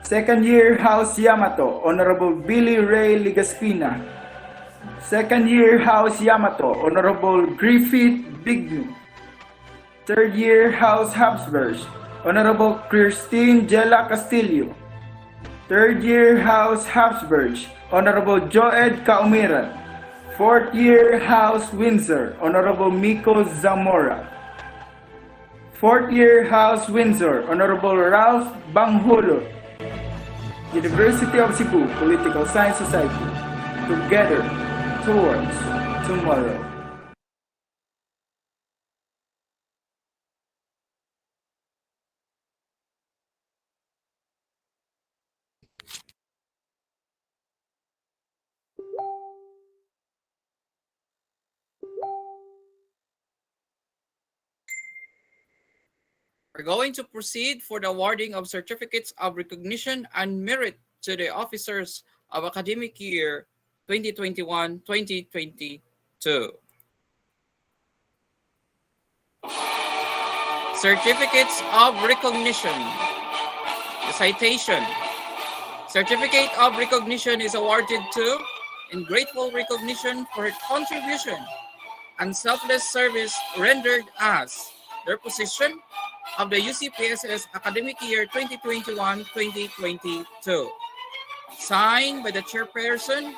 Second year House Yamato, Honorable Billy Ray Ligaspina. Second year House Yamato, Honorable Griffith Bignu. Third year House Habsburg, Honorable Christine Jella Castillo. Third year House Habsburg, Honorable Joed Kaumiran. Fourth year House Windsor, Honorable Miko Zamora. Fourth year House Windsor, Honorable Ralph Banghulo. University of Cebu Political Science Society. Together towards tomorrow. We're going to proceed for the awarding of certificates of recognition and merit to the officers of academic year 2021-2022. Certificates of recognition. The citation. Certificate of recognition is awarded to, in grateful recognition for her contribution and selfless service rendered as their position of the UCPSS academic year 2021-2022. Signed by the chairperson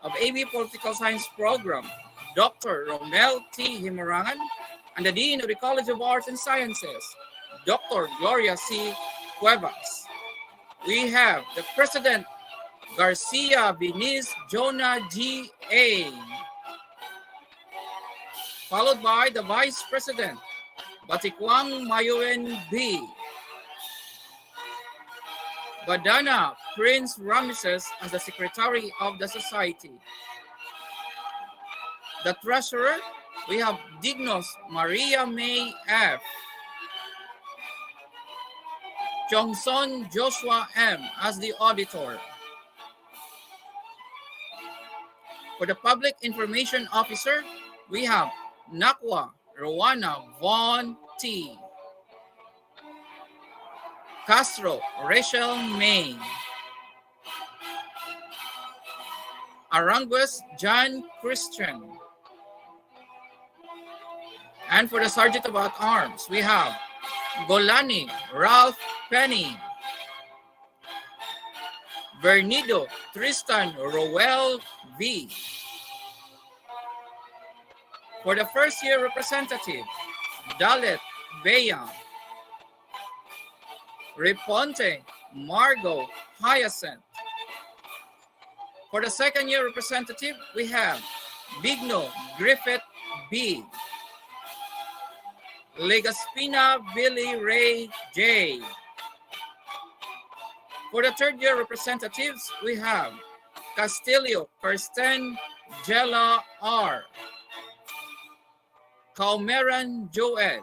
of AB Political Science Program, Dr. Romel T. Himarangan, and the Dean of the College of Arts and Sciences, Dr. Gloria C. Cuevas. We have the President, Garcia Venice Jonah G. A. Followed by the Vice President, Batikwang Mayoen B. Badana Prince Ramses as the Secretary of the Society. The Treasurer, we have Dignos Maria May F. Jongson Joshua M. as the auditor. For the Public Information Officer, we have Nakwa Rowana Von T. Castro Rachel May. Arangues John Christian. And for the Sergeant of Arms, we have Golani Ralph Penny. Bernido Tristan Rowell V. For the first year representative, Dalet Bea. Reponte Margot Hyacinth. For the second year representative, we have Bigno Griffith B. Legaspina Billy Ray J. For the third year representatives, we have Castillo Kirsten Jella R. Kaumeran Joed.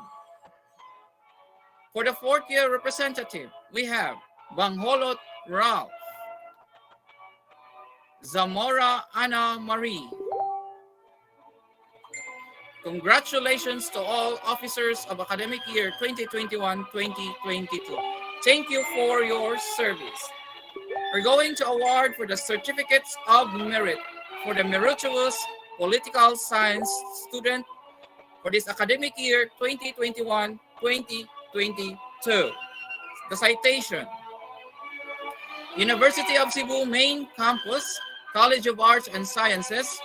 For the fourth year representative, we have Bangholot Ralph. Zamora Ana Marie. Congratulations to all officers of academic year 2021-2022. Thank you for your service. We're going to award for the certificates of merit for the meritorious political science student for this academic year 2021-2022. The citation: University of Cebu Main Campus, College of Arts and Sciences,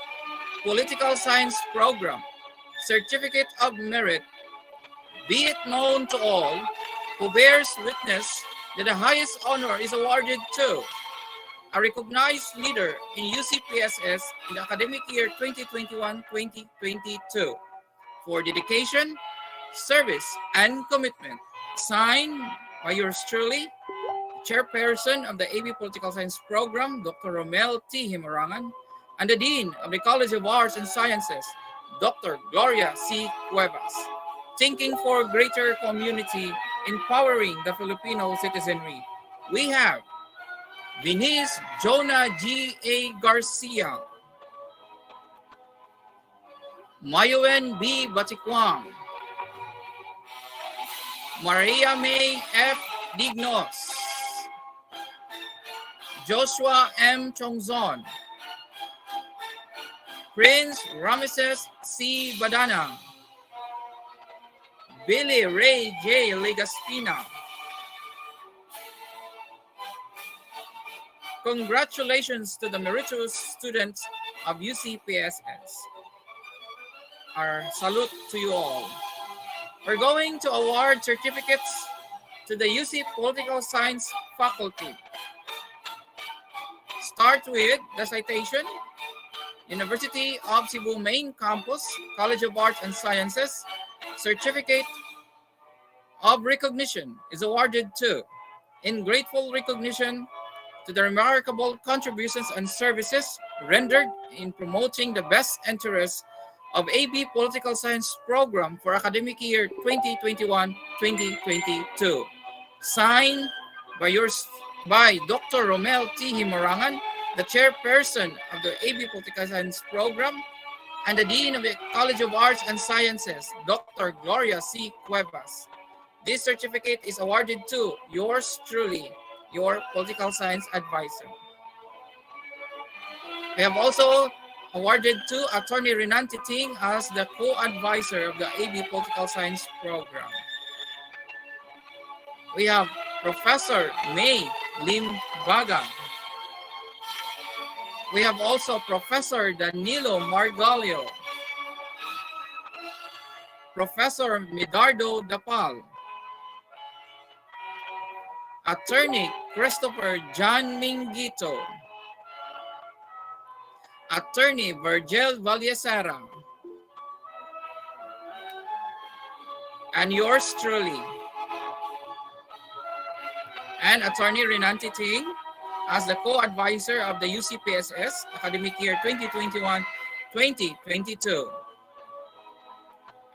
Political Science Program, Certificate of Merit. Be it known to all who bears witness that the highest honor is awarded to a recognized leader in UCPSS in the academic year 2021-2022 for dedication, service, and commitment. Signed by yours truly, Chairperson of the AB Political Science Program, Dr. Romel T. Himarangan, and the Dean of the College of Arts and Sciences, Dr. Gloria C. Cuevas. Thinking for greater community, empowering the Filipino citizenry. We have Vinice Jonah G. A. Garcia, Mayuen B. Batikwang, Maria May F. Dignos, Joshua M. Chongzon, Prince Ramesses C. Badana, Billy Ray J. Legaspina. Congratulations to the meritorious students of UCPSS. Our salute to you all. We're going to award certificates to the UC Political Science faculty. Start with the citation: University of Cebu Main Campus, College of Arts and Sciences, Certificate of Recognition is awarded to, in grateful recognition to the remarkable contributions and services rendered in promoting the best interests of AB Political Science Program for academic year 2021-2022. Signed by Dr. Romel T. Himarangan, the Chairperson of the AB Political Science Program, and the Dean of the College of Arts and Sciences, Dr. Gloria C. Cuevas. This certificate is awarded to yours truly, your political science advisor. We have also awarded to Attorney Renante Ting as the co-advisor of the AB Political Science Program. We have Professor May Lim Baga. We have also Professor Danilo Margalio, Professor Medardo Dapal, Attorney Christopher John Mingito, Attorney Virgil Vallesera, and yours truly, and Attorney Renante Ting as the co-advisor of the UCPSS academic year 2021-2022.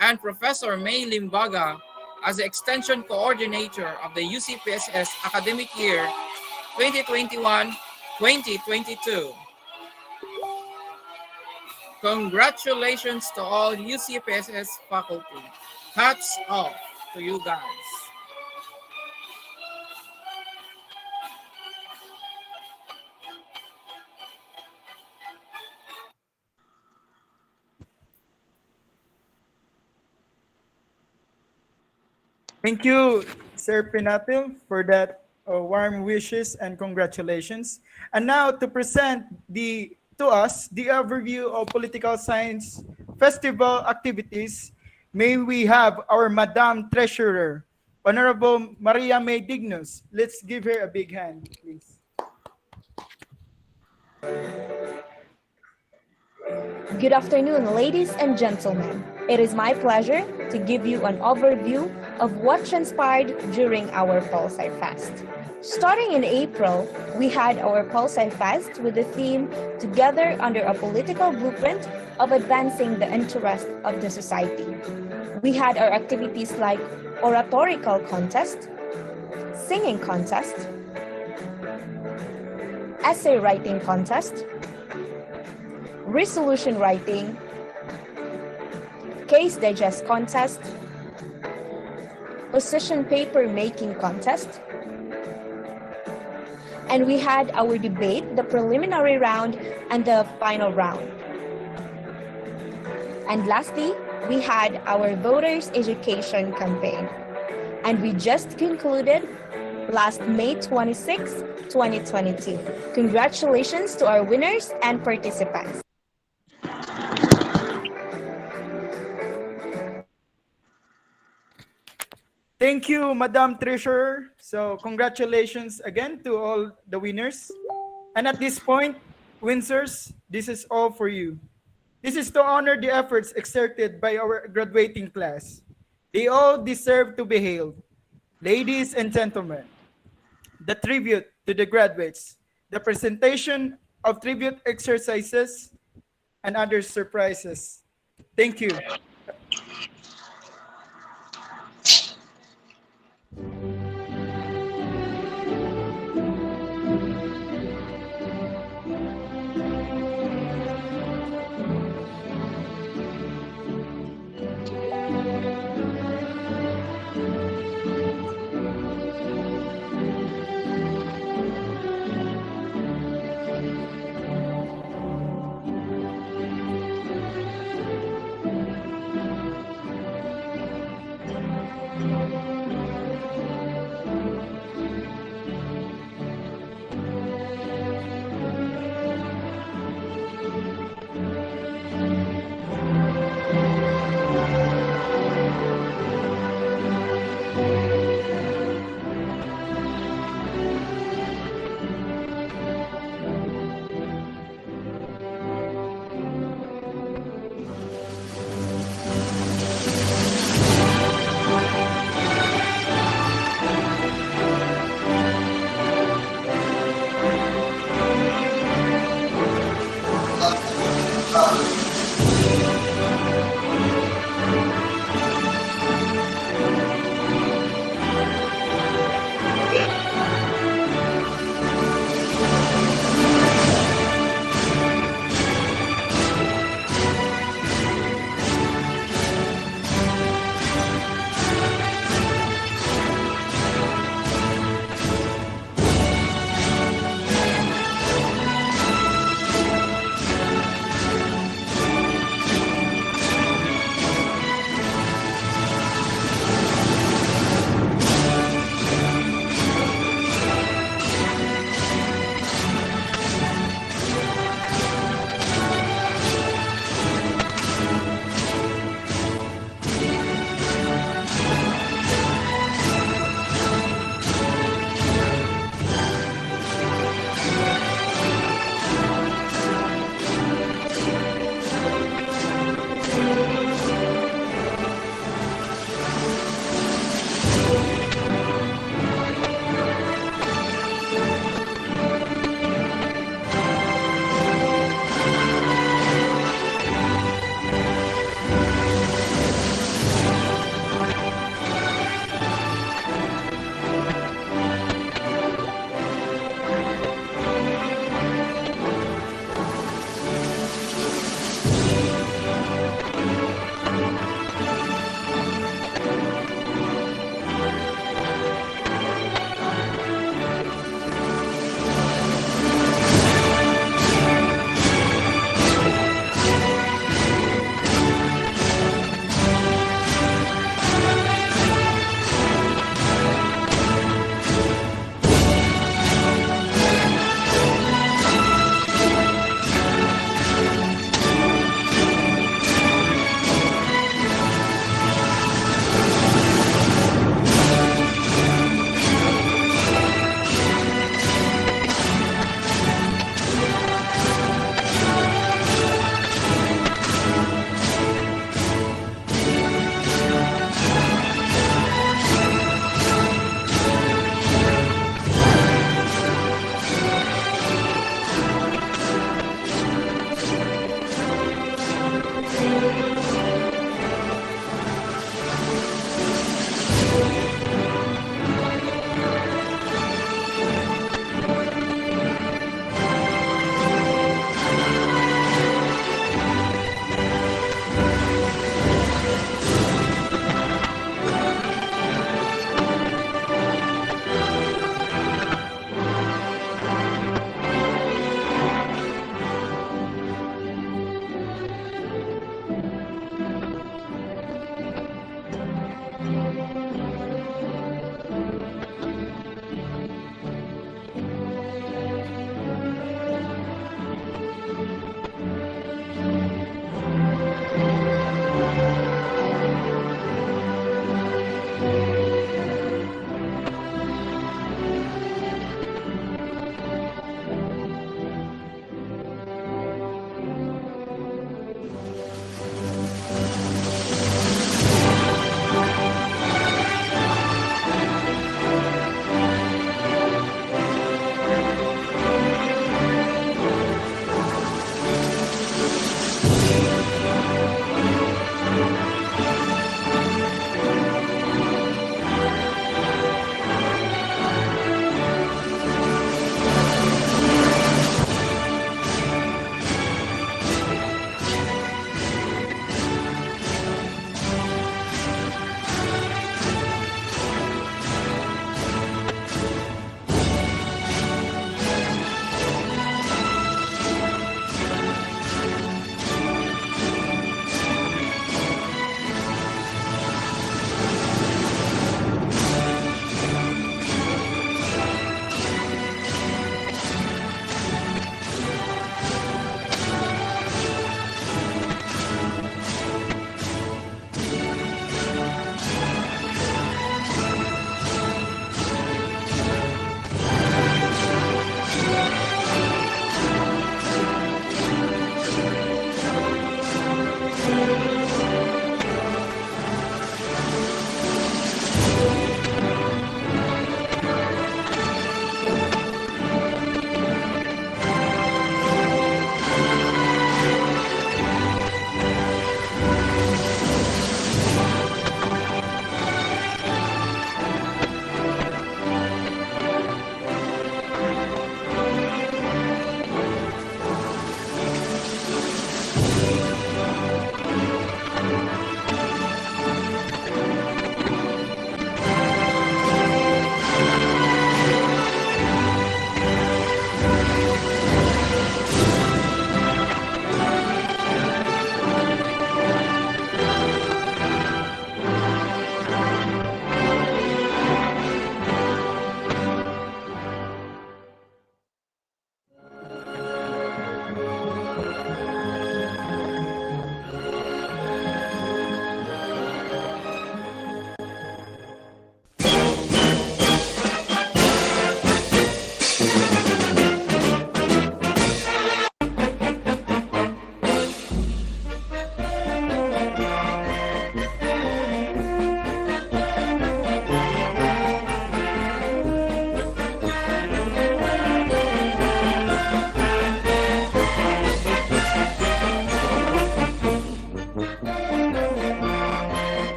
and Professor May Limbaga as the Extension Coordinator of the UCPSS Academic Year 2021-2022. Congratulations to all UCPSS faculty. Hats off to you guys. Thank you, Sir Pinatil, for that warm wishes and congratulations. And now to present to us the overview of political science festival activities, may we have our Madam Treasurer, Honorable Maria May Dignus. Let's give her a big hand, please. Good afternoon, ladies and gentlemen. It is my pleasure to give you an overview of what transpired during our Pulsar Fest. Starting in April, we had our Pulsar Fest with the theme Together Under a Political Blueprint of Advancing the Interest of the Society. We had our activities like oratorical contest, singing contest, essay writing contest, resolution writing, case digest contest, position paper making contest, and we had our debate, the preliminary round and the final round. And lastly, we had our voters education campaign. And we just concluded last May 26, 2022. Congratulations to our winners and participants. Thank you, Madam Treasurer. So congratulations again to all the winners. And at this point, Windsors, this is all for you. This is to honor the efforts exerted by our graduating class. They all deserve to be hailed. Ladies and gentlemen, the tribute to the graduates, the presentation of tribute exercises, and other surprises. Thank you.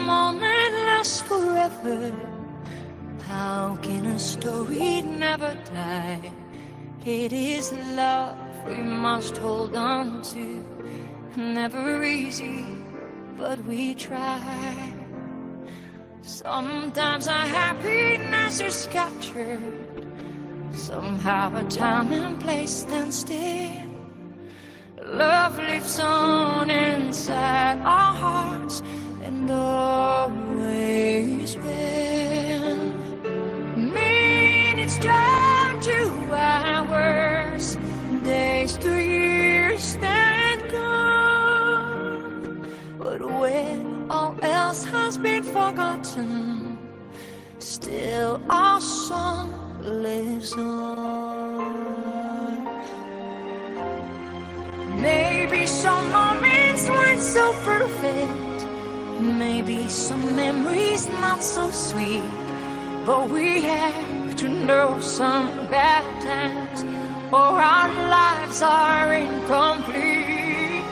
moment last forever? How can a story never die? It is love we must hold on to. Never easy, but we try. Sometimes our happiness is captured. Somehow a time and place stand still. Love lives on inside our hearts and always will. Minutes turn to hours, days to years stand gone. But when all else has been forgotten, still our song lives on. Maybe some moments weren't so perfect, maybe some memories not so sweet, but we have to know some bad times or our lives are incomplete.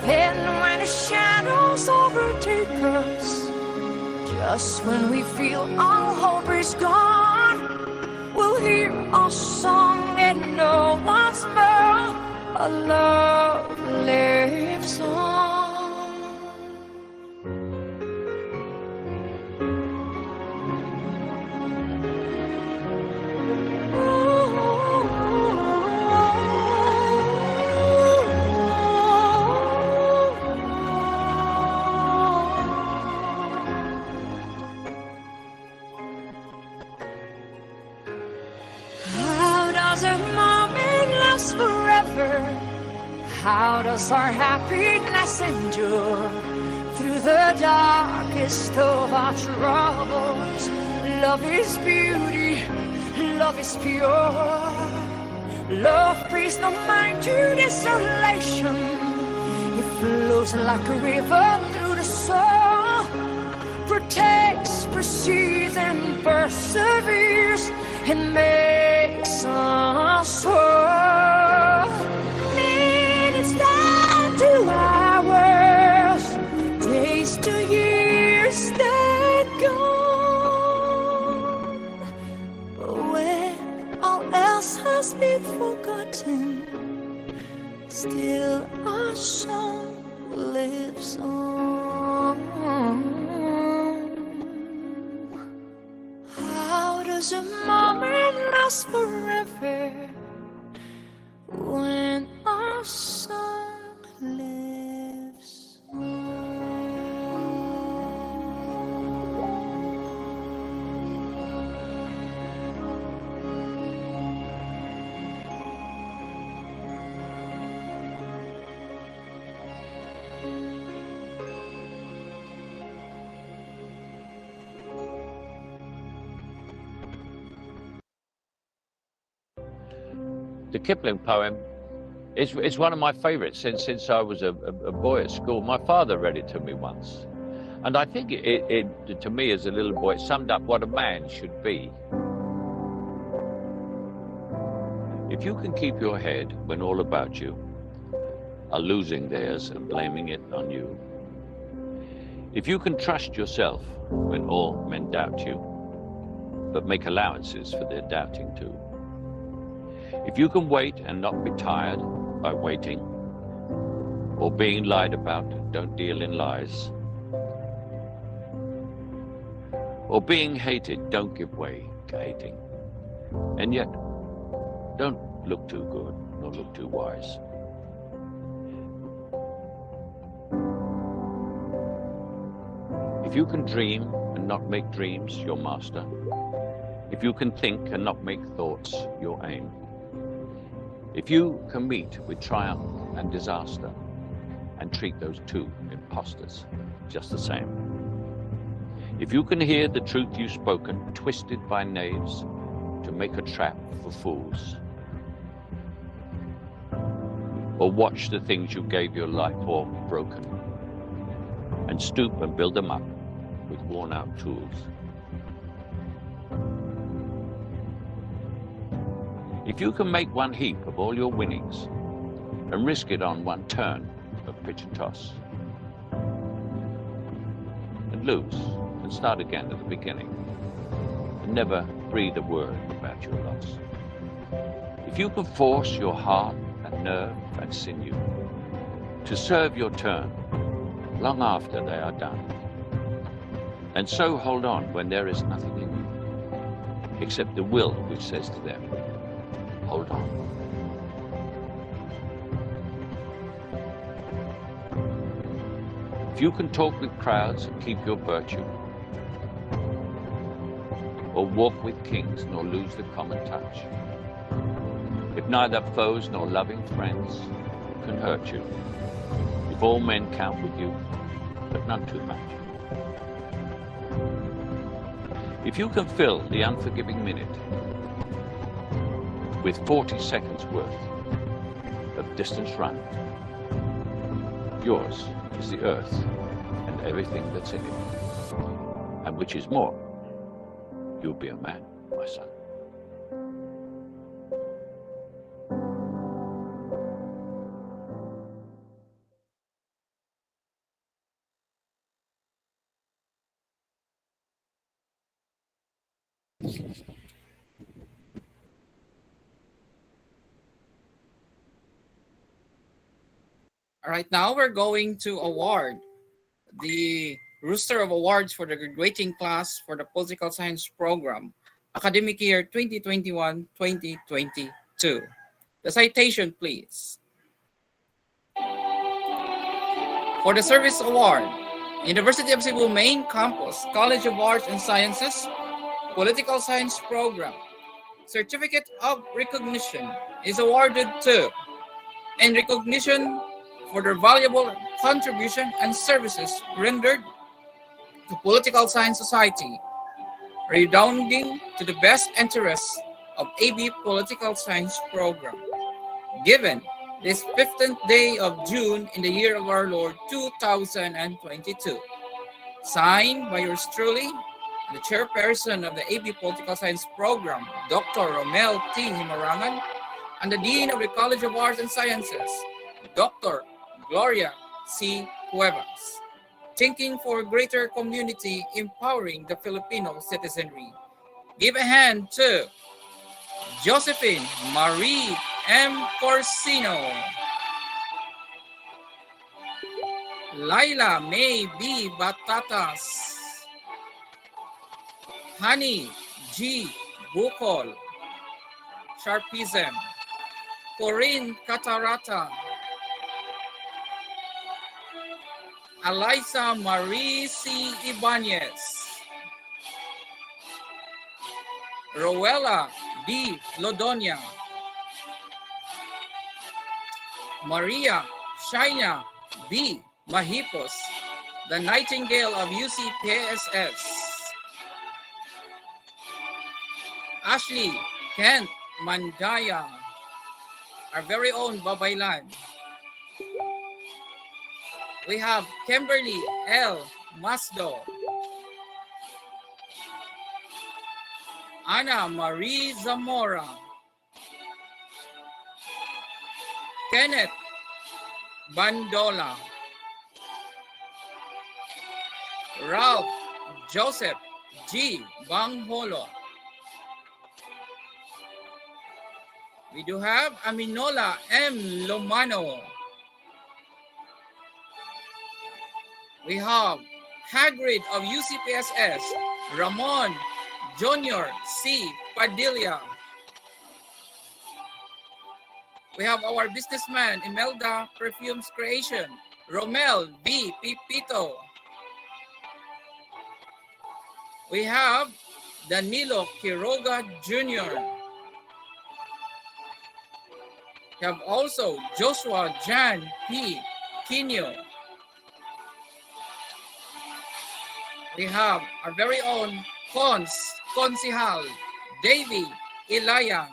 Then when the shadows overtake us, just when we feel all hope is gone, we'll hear our song and know once more our love lives on. How does a moment last forever? How does our happiness endure through the darkest of our troubles? Love is beauty, love is pure. Love pays no mind to desolation. It flows like a river through the soul, protects, precedes, and perseveres, and makes us whole. Minutes down to hours, days to years that gone. But when all else has been forgotten, still our song lives on. How does a moment last forever when our song lives on? The Kipling poem is one of my favorites since I was a boy at school. My father read it to me once, and I think it to me as a little boy, it summed up what a man should be. If you can keep your head when all about you are losing theirs and blaming it on you, if you can trust yourself when all men doubt you, but make allowances for their doubting too, if you can wait and not be tired by waiting, or being lied about, don't deal in lies, or being hated, don't give way to hating, and yet don't look too good nor look too wise. If you can dream and not make dreams your master, if you can think and not make thoughts your aim, if you can meet with triumph and disaster and treat those two impostors just the same, if you can hear the truth you've spoken twisted by knaves to make a trap for fools, or watch the things you gave your life for broken and stoop and build them up with worn out tools, if you can make one heap of all your winnings and risk it on one turn of pitch and toss, lose and start again at the beginning. And never breathe a word about your loss. If you can force your heart and nerve and sinew to serve your turn long after they are done, and so hold on when there is nothing in you except the will which says to them, hold on. If you can talk with crowds and keep your virtue, or walk with kings nor lose the common touch, if neither foes nor loving friends can hurt you, if all men count with you, but none too much, if you can fill the unforgiving minute with 40 seconds worth of distance run, yours is the earth and everything that's in it, and which is more, you'll be a man, my son. All right, now we're going to award the roster of awards for the graduating class for the political science program, academic year 2021-2022. The citation, please. For the service award, University of Cebu Main Campus, College of Arts and Sciences, Political Science Program, Certificate of Recognition is awarded to, in recognition for their valuable contribution and services rendered to Political Science Society, redounding to the best interests of AB Political Science Program, given this 15th day of June in the year of our Lord 2022. Signed by yours truly, the chairperson of the AB Political Science Program, Dr. Romel T. Himarangan, and the Dean of the College of Arts and Sciences, Dr. Gloria C. Cuevas. Thinking for greater community, empowering the Filipino citizenry. Give a hand to Josephine Marie M. Corsino, Laila May B. Batatas, Honey G. Bukol, Sharpism, Corinne Catarata, Eliza Marie C. Ibanez, Rowella D. Lodonia, Maria Shaina B. Mahipos, the Nightingale of UCPSS, Ashley Kent Mandaya, our very own Babaylan. We have Kimberly L. Masdo, Ana Marie Zamora, Kenneth Bandola, Ralph Joseph G. Bangholo. We do have Aminola M. Lomano. We have Hagrid of UCPSS, Ramon Jr. C. Padilla. We have our businessman, Imelda Perfumes Creation, Romel B. Pipito. We have Danilo Quiroga Jr. We have also Joshua Jan P. Quino. We have our very own Consihal Davy Ilaya.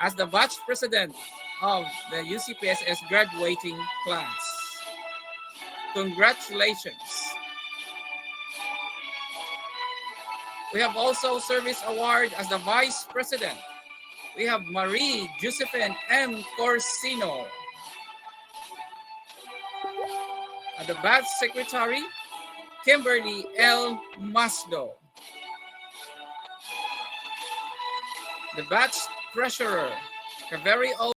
As the batch president of the UCPSS graduating class. Congratulations. We have also service award as the vice president. We have Marie Josephine M. Corsino. The batch secretary, Kimberly L. Masdo. The batch treasurer, a very old